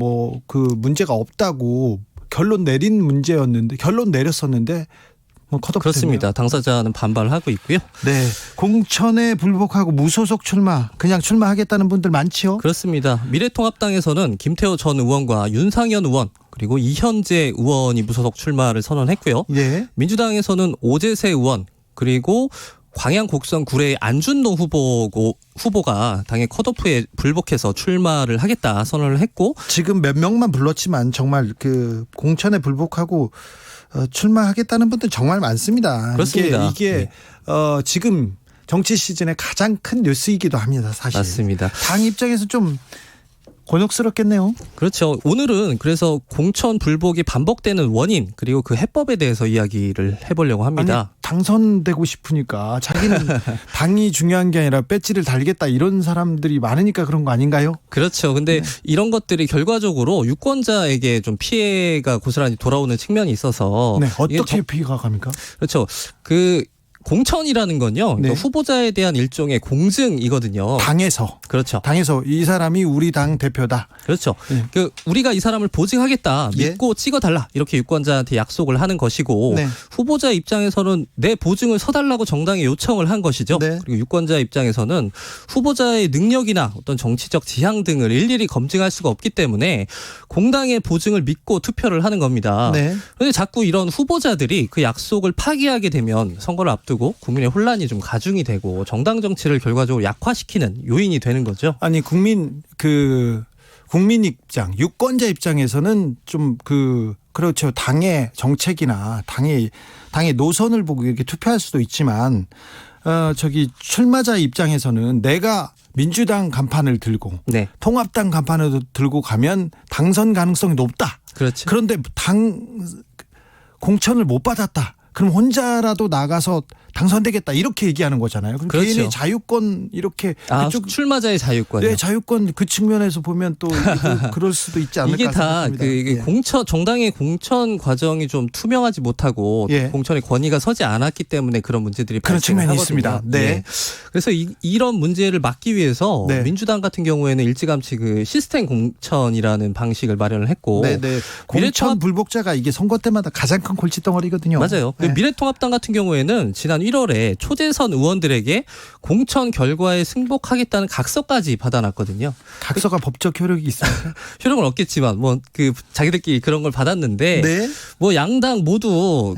그 문제가 없다고 결론 내렸었는데 컷오프 그렇습니다. 됐네요. 당사자는 반발하고 있고요. 네, 공천에 불복하고 무소속 출마, 그냥 출마하겠다는 분들 많지요. 그렇습니다. 미래통합당에서는 김태호 전 의원과 윤상현 의원 그리고 이현재 의원이 무소속 출마를 선언했고요. 예. 민주당에서는 오재세 의원 그리고 광양 곡성 구례의 안준동 후보가 당의 컷오프에 불복해서 출마를 하겠다 선언을 했고, 지금 몇 명만 불렀지만 정말 그 공천에 불복하고 출마하겠다는 분들 정말 많습니다. 그렇습니다. 이게 지금 정치 시즌의 가장 큰 뉴스이기도 합니다, 사실. 맞습니다. 당 입장에서 좀 곤혹스럽겠네요. 그렇죠. 오늘은 그래서 공천 불복이 반복되는 원인 그리고 그 해법에 대해서 이야기를 해보려고 합니다. 아니, 당선되고 싶으니까 자기는 당이 중요한 게 아니라 배지를 달겠다 이런 사람들이 많으니까 그런 거 아닌가요? 그렇죠. 근데 이런 것들이 결과적으로 유권자에게 좀 피해가 고스란히 돌아오는 측면이 있어서. 네, 어떻게 피해가 갑니까? 그렇죠. 공천이라는 건요. 네. 후보자에 대한 일종의 공증이거든요. 당에서. 그렇죠. 당에서 이 사람이 우리 당 대표다. 그렇죠. 네. 우리가 이 사람을 보증하겠다. 예. 믿고 찍어달라. 이렇게 유권자한테 약속을 하는 것이고, 네. 후보자 입장에서는 내 보증을 서달라고 정당에 요청을 한 것이죠. 네. 그리고 유권자 입장에서는 후보자의 능력이나 어떤 정치적 지향 등을 일일이 검증할 수가 없기 때문에 공당의 보증을 믿고 투표를 하는 겁니다. 네. 그런데 자꾸 이런 후보자들이 그 약속을 파기하게 되면 선거를 앞두고 국민의 혼란이 좀 가중이 국민 입장, 유권자 입장에서는 좀 그렇죠. 당의 정책이나 당의 노선을 보고 이렇게 투표할 수도 있지만 출마자 입장에서는 내가 민주당 간판을 들고 네. 통합당 간판을 들고 가면 당선 가능성이 높다. 그렇죠. 그런데 공천을 못 받았다. 그럼 혼자라도 나가서 당선되겠다 이렇게 얘기하는 거잖아요. 그럼 그렇죠. 개인의 자유권 이렇게 그쪽 출마자의 자유권이요. 네, 자유권 그 측면에서 보면 또 그럴 수도 있지 않을까 이게 다 생각합니다. 이게 공천 정당의 공천 과정이 좀 투명하지 못하고 예. 공천의 권위가 서지 않았기 때문에 그런 문제들이 그런 측면이 발생하거든요. 있습니다. 네. 그래서 이런 문제를 막기 위해서 네. 민주당 같은 경우에는 일찌감치 그 시스템 공천이라는 방식을 마련을 했고 네네. 공천 불복자가 이게 선거 때마다 가장 큰 골칫덩어리거든요. 맞아요. 네. 미래통합당 같은 경우에는 지난 1월에 초대선 의원들에게 공천 결과에 승복하겠다는 각서까지 받아놨거든요. 각서가 법적 효력이 있습니까? 효력을 얻겠지만 자기들끼리 그런 걸 받았는데 네. 양당 모두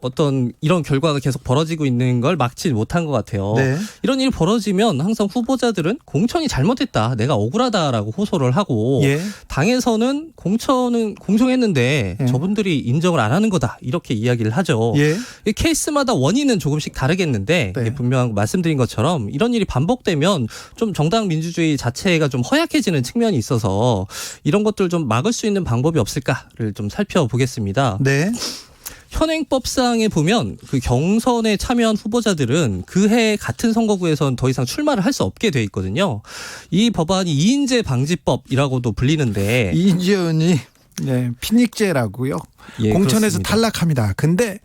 어떤 이런 결과가 계속 벌어지고 있는 걸 막지 못한 것 같아요. 네. 이런 일이 벌어지면 항상 후보자들은 공천이 잘못됐다, 내가 억울하다라고 호소를 하고 예. 당에서는 공천은 공정했는데 예. 저분들이 인정을 안 하는 거다 이렇게 이야기를 하죠. 예. 이 케이스마다 원인은 조금씩 다르겠는데 네. 분명 말씀드린 것처럼 이런 일이 반복되면 좀 정당 민주주의 자체가 좀 허약해지는 측면이 있어서 이런 것들 좀 막을 수 있는 방법이 없을까를 좀 살펴보겠습니다. 네. 현행법상에 보면 그 경선에 참여한 후보자들은 그해 같은 선거구에선 더 이상 출마를 할 수 없게 돼 있거든요. 이 법안이 이인제 방지법이라고도 불리는데 이인재 의원이 피닉제라고요. 예, 공천에서 그렇습니다. 탈락합니다. 근데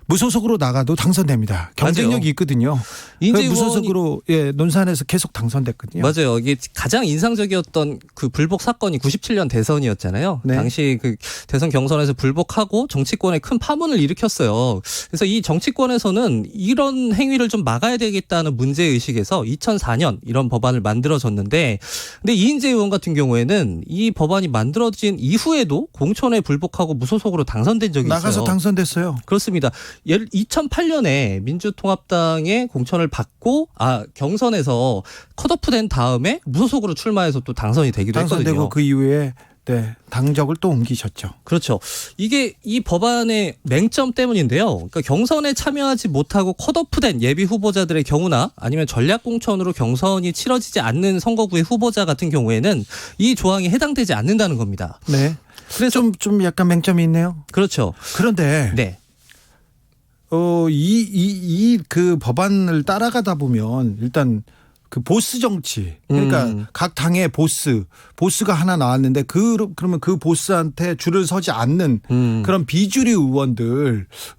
무소속으로 나가도 당선됩니다. 경쟁력이 맞아요. 있거든요. 이인재 무소속으로 논산에서 계속 당선됐거든요. 맞아요. 이게 가장 인상적이었던 그 불복 사건이 97년 대선이었잖아요. 네. 당시 그 대선 경선에서 불복하고 정치권에 큰 파문을 일으켰어요. 그래서 이 정치권에서는 이런 행위를 좀 막아야 되겠다는 문제의식에서 2004년 이런 법안을 만들어졌는데 근데 이인재 의원 같은 경우에는 이 법안이 만들어진 이후에도 공천에 불복하고 무소속으로 당선된 적이 나가서 있어요. 당선됐어요. 그렇습니다. 2008년에 민주통합당의 공천을 받고 경선에서 컷오프된 다음에 무소속으로 출마해서 또 당선이 되기도 당선되고 했거든요. 그 이후에 당적을 또 옮기셨죠. 그렇죠. 이게 이 법안의 맹점 때문인데요. 그러니까 경선에 참여하지 못하고 컷오프된 예비 후보자들의 경우나 아니면 전략 공천으로 경선이 치러지지 않는 선거구의 후보자 같은 경우에는 이 조항이 해당되지 않는다는 겁니다. 네. 그래서 좀 약간 맹점이 있네요. 그렇죠. 그런데 네. 그 법안을 따라가다 보면 일단 그 보스 정치 그러니까 각 당의 보스가 하나 나왔는데 그러면 그 보스한테 줄을 서지 않는 그런 비주류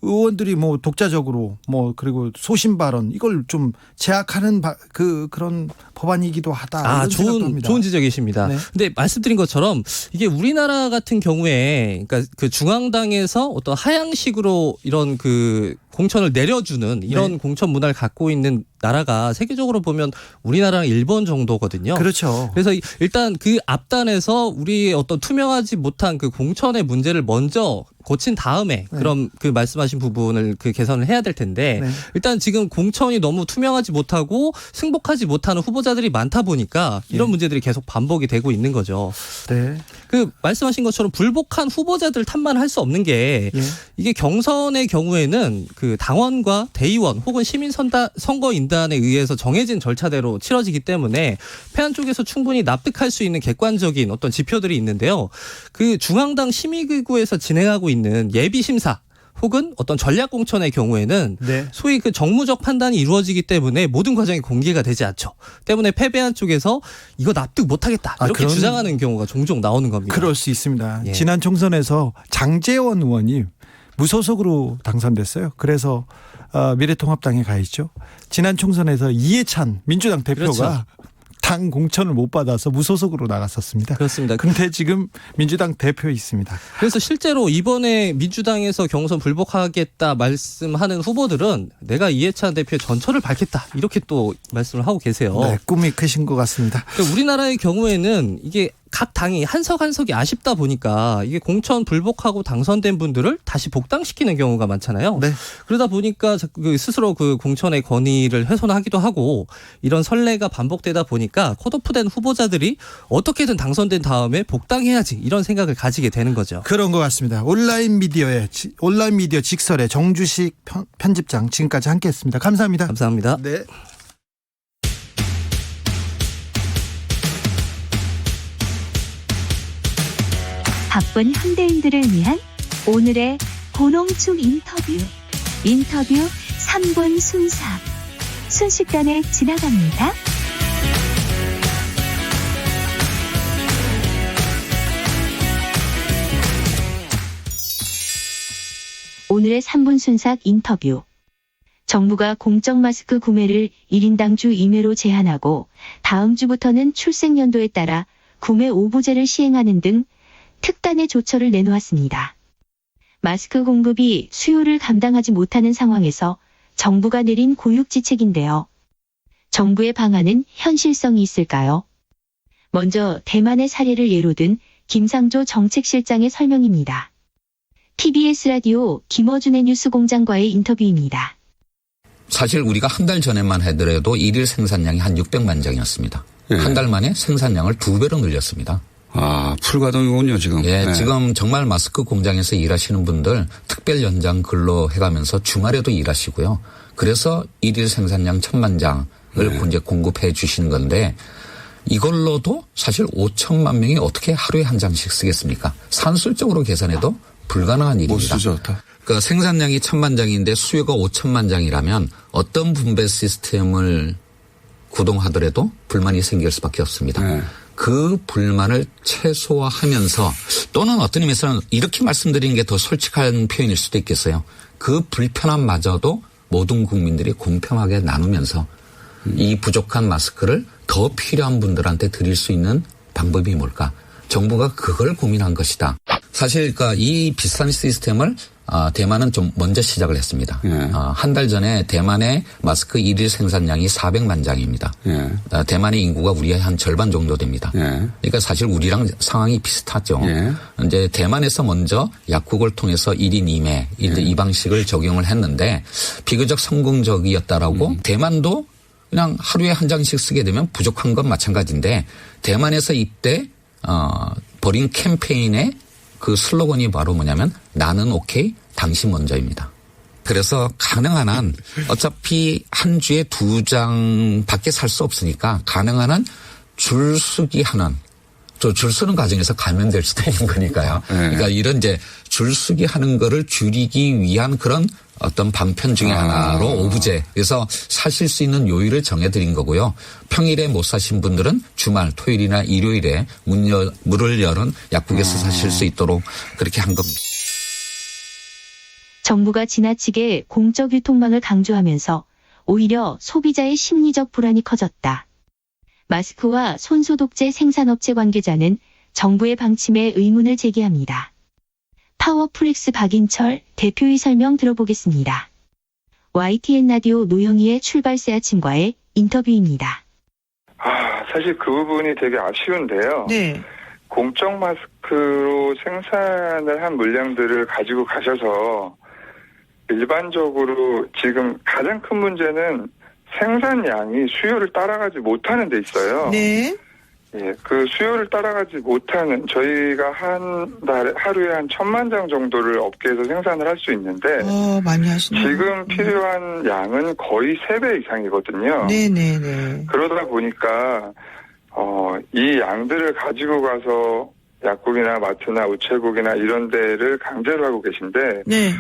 의원들이 뭐 독자적으로 그리고 소신 발언 이걸 좀 제약하는 그런 법안이기도 하다. 이런 생각도 합니다. 좋은 지적이십니다. 네. 근데 말씀드린 것처럼 이게 우리나라 같은 경우에 그러니까 그 중앙당에서 어떤 하향식으로 이런 그 공천을 내려주는 이런 공천 문화를 갖고 있는 나라가 세계적으로 보면 우리나라랑 일본 정도거든요. 그렇죠. 그래서 일단 그 앞단에서 우리의 어떤 투명하지 못한 그 공천의 문제를 먼저 고친 다음에 그럼 그 말씀하신 부분을 그 개선을 해야 될 텐데 일단 지금 공천이 너무 투명하지 못하고 승복하지 못하는 후보자들이 많다 보니까 이런 문제들이 계속 반복이 되고 있는 거죠. 네. 그 말씀하신 것처럼 불복한 후보자들 탓만 할 수 없는 게 이게 경선의 경우에는 그 당원과 대의원 혹은 시민 선거인단에 의해서 정해진 절차대로 치러지기 때문에 패한 쪽에서 충분히 납득할 수 있는 객관적인 어떤 지표들이 있는데요. 그 중앙당 심의기구에서 진행하고 있는 예비 심사 혹은 어떤 전략 공천의 경우에는 소위 그 정무적 판단이 이루어지기 때문에 모든 과정이 공개가 되지 않죠. 때문에 패배한 쪽에서 이거 납득 못하겠다 이렇게 주장하는 경우가 종종 나오는 겁니다. 그럴 수 있습니다. 예. 지난 총선에서 장제원 의원이 무소속으로 당선됐어요. 그래서 미래통합당에 가 있죠. 지난 총선에서 이해찬 민주당 대표가 그렇죠. 당 공천을 못 받아서 무소속으로 나갔었습니다. 그렇습니다. 그런데 지금 민주당 대표에 있습니다. 그래서 실제로 이번에 민주당에서 경선 불복하겠다 말씀하는 후보들은 내가 이해찬 대표의 전철을 밟겠다 이렇게 또 말씀을 하고 계세요. 네, 꿈이 크신 것 같습니다. 그러니까 우리나라의 경우에는 이게 각 당이 한 석 한 석이 아쉽다 보니까 이게 공천 불복하고 당선된 분들을 다시 복당시키는 경우가 많잖아요. 네. 그러다 보니까 스스로 그 공천의 권위를 훼손하기도 하고 이런 선례가 반복되다 보니까 컷오프된 후보자들이 어떻게든 당선된 다음에 복당해야지 이런 생각을 가지게 되는 거죠. 그런 것 같습니다. 온라인 미디어 직설의 정주식 편집장 지금까지 함께했습니다. 감사합니다. 감사합니다. 네. 바쁜 현대인들을 위한 오늘의 고농축 인터뷰 3분 순삭 순식간에 지나갑니다. 오늘의 3분 순삭 인터뷰. 정부가 공적 마스크 구매를 1인당 주 2매로 제한하고 다음 주부터는 출생연도에 따라 구매 5부제를 시행하는 등 특단의 조처를 내놓았습니다. 마스크 공급이 수요를 감당하지 못하는 상황에서 정부가 내린 고육지책인데요. 정부의 방안은 현실성이 있을까요? 먼저 대만의 사례를 예로 든 김상조 정책실장의 설명입니다. TBS 라디오 김어준의 뉴스공장과의 인터뷰입니다. 사실 우리가 한 달 전에만 하더라도 일일 생산량이 한 600만 장이었습니다. 예. 한 달 만에 생산량을 2배로 늘렸습니다. 아, 풀가동이군요, 지금. 예, 네. 지금 정말 마스크 공장에서 일하시는 분들 특별 연장 근로 해가면서 주말에도 일하시고요. 그래서 일일 생산량 1000만 장을 이제 공급해 주시는 건데 이걸로도 사실 5천만 명이 어떻게 하루에 한 장씩 쓰겠습니까? 산술적으로 계산해도 불가능한 못 일입니다. 쓰죠. 그러니까 생산량이 1000만 장인데 수요가 5천만 장이라면 어떤 분배 시스템을 구동하더라도 불만이 생길 수밖에 없습니다. 네. 그 불만을 최소화하면서 또는 어떤 의미에서는 이렇게 말씀드리는 게 더 솔직한 표현일 수도 있겠어요. 그 불편함마저도 모든 국민들이 공평하게 나누면서 이 부족한 마스크를 더 필요한 분들한테 드릴 수 있는 방법이 뭘까? 정부가 그걸 고민한 것이다. 사실 그러니까 이 비슷한 시스템을 대만은 좀 먼저 시작을 했습니다. 예. 한 달 전에 대만의 마스크 일일 생산량이 400만 장입니다. 예. 대만의 인구가 우리의 한 절반 정도 됩니다. 예. 그러니까 사실 우리랑 상황이 비슷하죠. 예. 이제 대만에서 먼저 약국을 통해서 1인 2매 이 방식을 적용을 했는데 비교적 성공적이었다라고 대만도 그냥 하루에 한 장씩 쓰게 되면 부족한 건 마찬가지인데 대만에서 이때 벌인 캠페인의 그 슬로건이 바로 뭐냐면 나는 오케이 당신 먼저입니다. 그래서 가능한 한 어차피 한 주에 2장밖에 살 수 없으니까 가능한 한 줄서기 하는 줄 서는 과정에서 감염될 수도 있는 거니까요. 그러니까 이런 이제 줄서기 하는 거를 줄이기 위한 그런 어떤 방편 중에 하나로 오부제. 그래서 사실 수 있는 요일을 정해드린 거고요. 평일에 못 사신 분들은 주말, 토요일이나 일요일에 문을 열은 약국에서 사실 수 있도록 그렇게 한 겁니다. 정부가 지나치게 공적 유통망을 강조하면서 오히려 소비자의 심리적 불안이 커졌다. 마스크와 손소독제 생산업체 관계자는 정부의 방침에 의문을 제기합니다. 파워프렉스 박인철 대표의 설명 들어보겠습니다. YTN 라디오 노영희의 출발새 아침과의 인터뷰입니다. 사실 그 부분이 되게 아쉬운데요. 네. 공적 마스크로 생산을 한 물량들을 가지고 가셔서 일반적으로 지금 가장 큰 문제는 생산량이 수요를 따라가지 못하는 데 있어요. 네. 예, 그 수요를 따라가지 못하는 저희가 한 달에 하루에 한 1000만 장 정도를 업계에서 생산을 할 수 있는데 많이 하시네요. 지금 필요한 양은 거의 3배 이상이거든요. 네네네. 그러다 보니까 이 양들을 가지고 가서 약국이나 마트나 우체국이나 이런 데를 강제로 하고 계신데 네.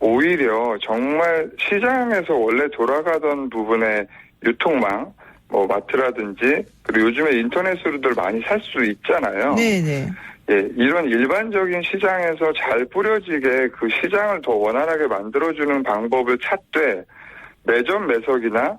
오히려 정말 시장에서 원래 돌아가던 부분의 유통망, 뭐 마트라든지 그리고 요즘에 인터넷으로들 많이 살 수 있잖아요. 네네. 예, 이런 일반적인 시장에서 잘 뿌려지게 그 시장을 더 원활하게 만들어주는 방법을 찾되 매점 매석이나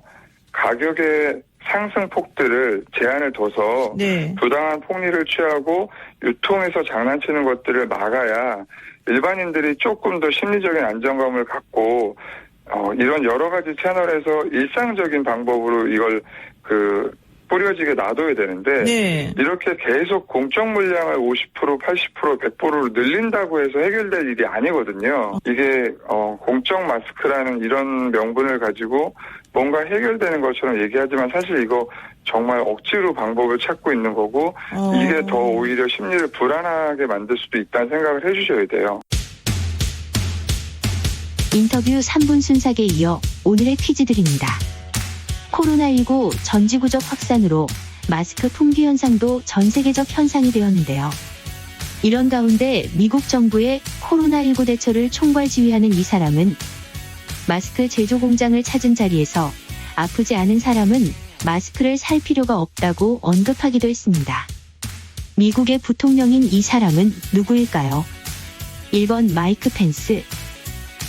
가격의 상승폭들을 제한을 둬서 네. 부당한 폭리를 취하고 유통에서 장난치는 것들을 막아야 일반인들이 조금 더 심리적인 안정감을 갖고 이런 여러 가지 채널에서 일상적인 방법으로 이걸 뿌려지게 놔둬야 되는데 네. 이렇게 계속 공적 물량을 50%, 80%, 100%로 늘린다고 해서 해결될 일이 아니거든요. 이게 공적 마스크라는 이런 명분을 가지고 뭔가 해결되는 것처럼 얘기하지만 사실 이거 정말 억지로 방법을 찾고 있는 거고 이게 더 오히려 심리를 불안하게 만들 수도 있다는 생각을 해주셔야 돼요. 인터뷰 3분 순삭에 이어 오늘의 퀴즈 드립니다. 코로나19 전지구적 확산으로 마스크 품귀 현상도 전 세계적 현상이 되었는데요. 이런 가운데 미국 정부의 코로나19 대처를 총괄 지휘하는 이 사람은 마스크 제조 공장을 찾은 자리에서 아프지 않은 사람은 마스크를 살 필요가 없다고 언급하기도 했습니다. 미국의 부통령인 이 사람은 누구일까요? 1번 마이크 펜스,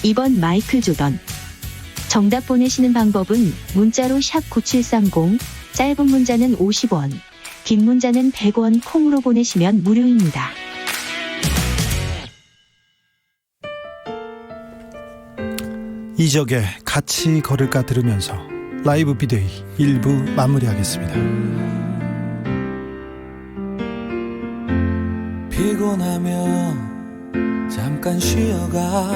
2번 마이클 조던. 정답 보내시는 방법은 문자로 샵 9730, 짧은 문자는 50원, 긴 문자는 100원 콩으로 보내시면 무료입니다. 이적의 같이 걸을까 들으면서 라이브 비데이 1부 마무리하겠습니다. 피곤하면 잠깐 쉬어가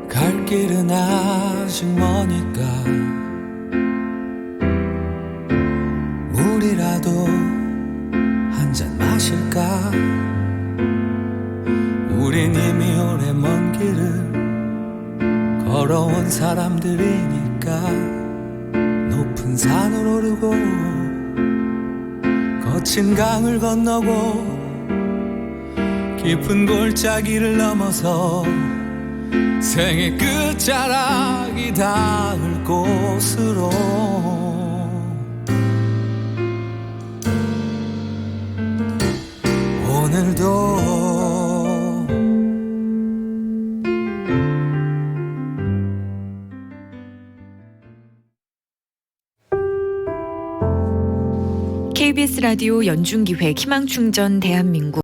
갈 길은 아직 머니까 물이라도 한 잔 마실까. 우린 이미 오래 먼 길을 걸어온 사람들이니까 높은 산을 오르고 거친 강을 건너고 깊은 골짜기를 넘어서 생의 끝자락이 닿을 곳으로 오늘도 KBS 라디오 연중기획 희망충전 대한민국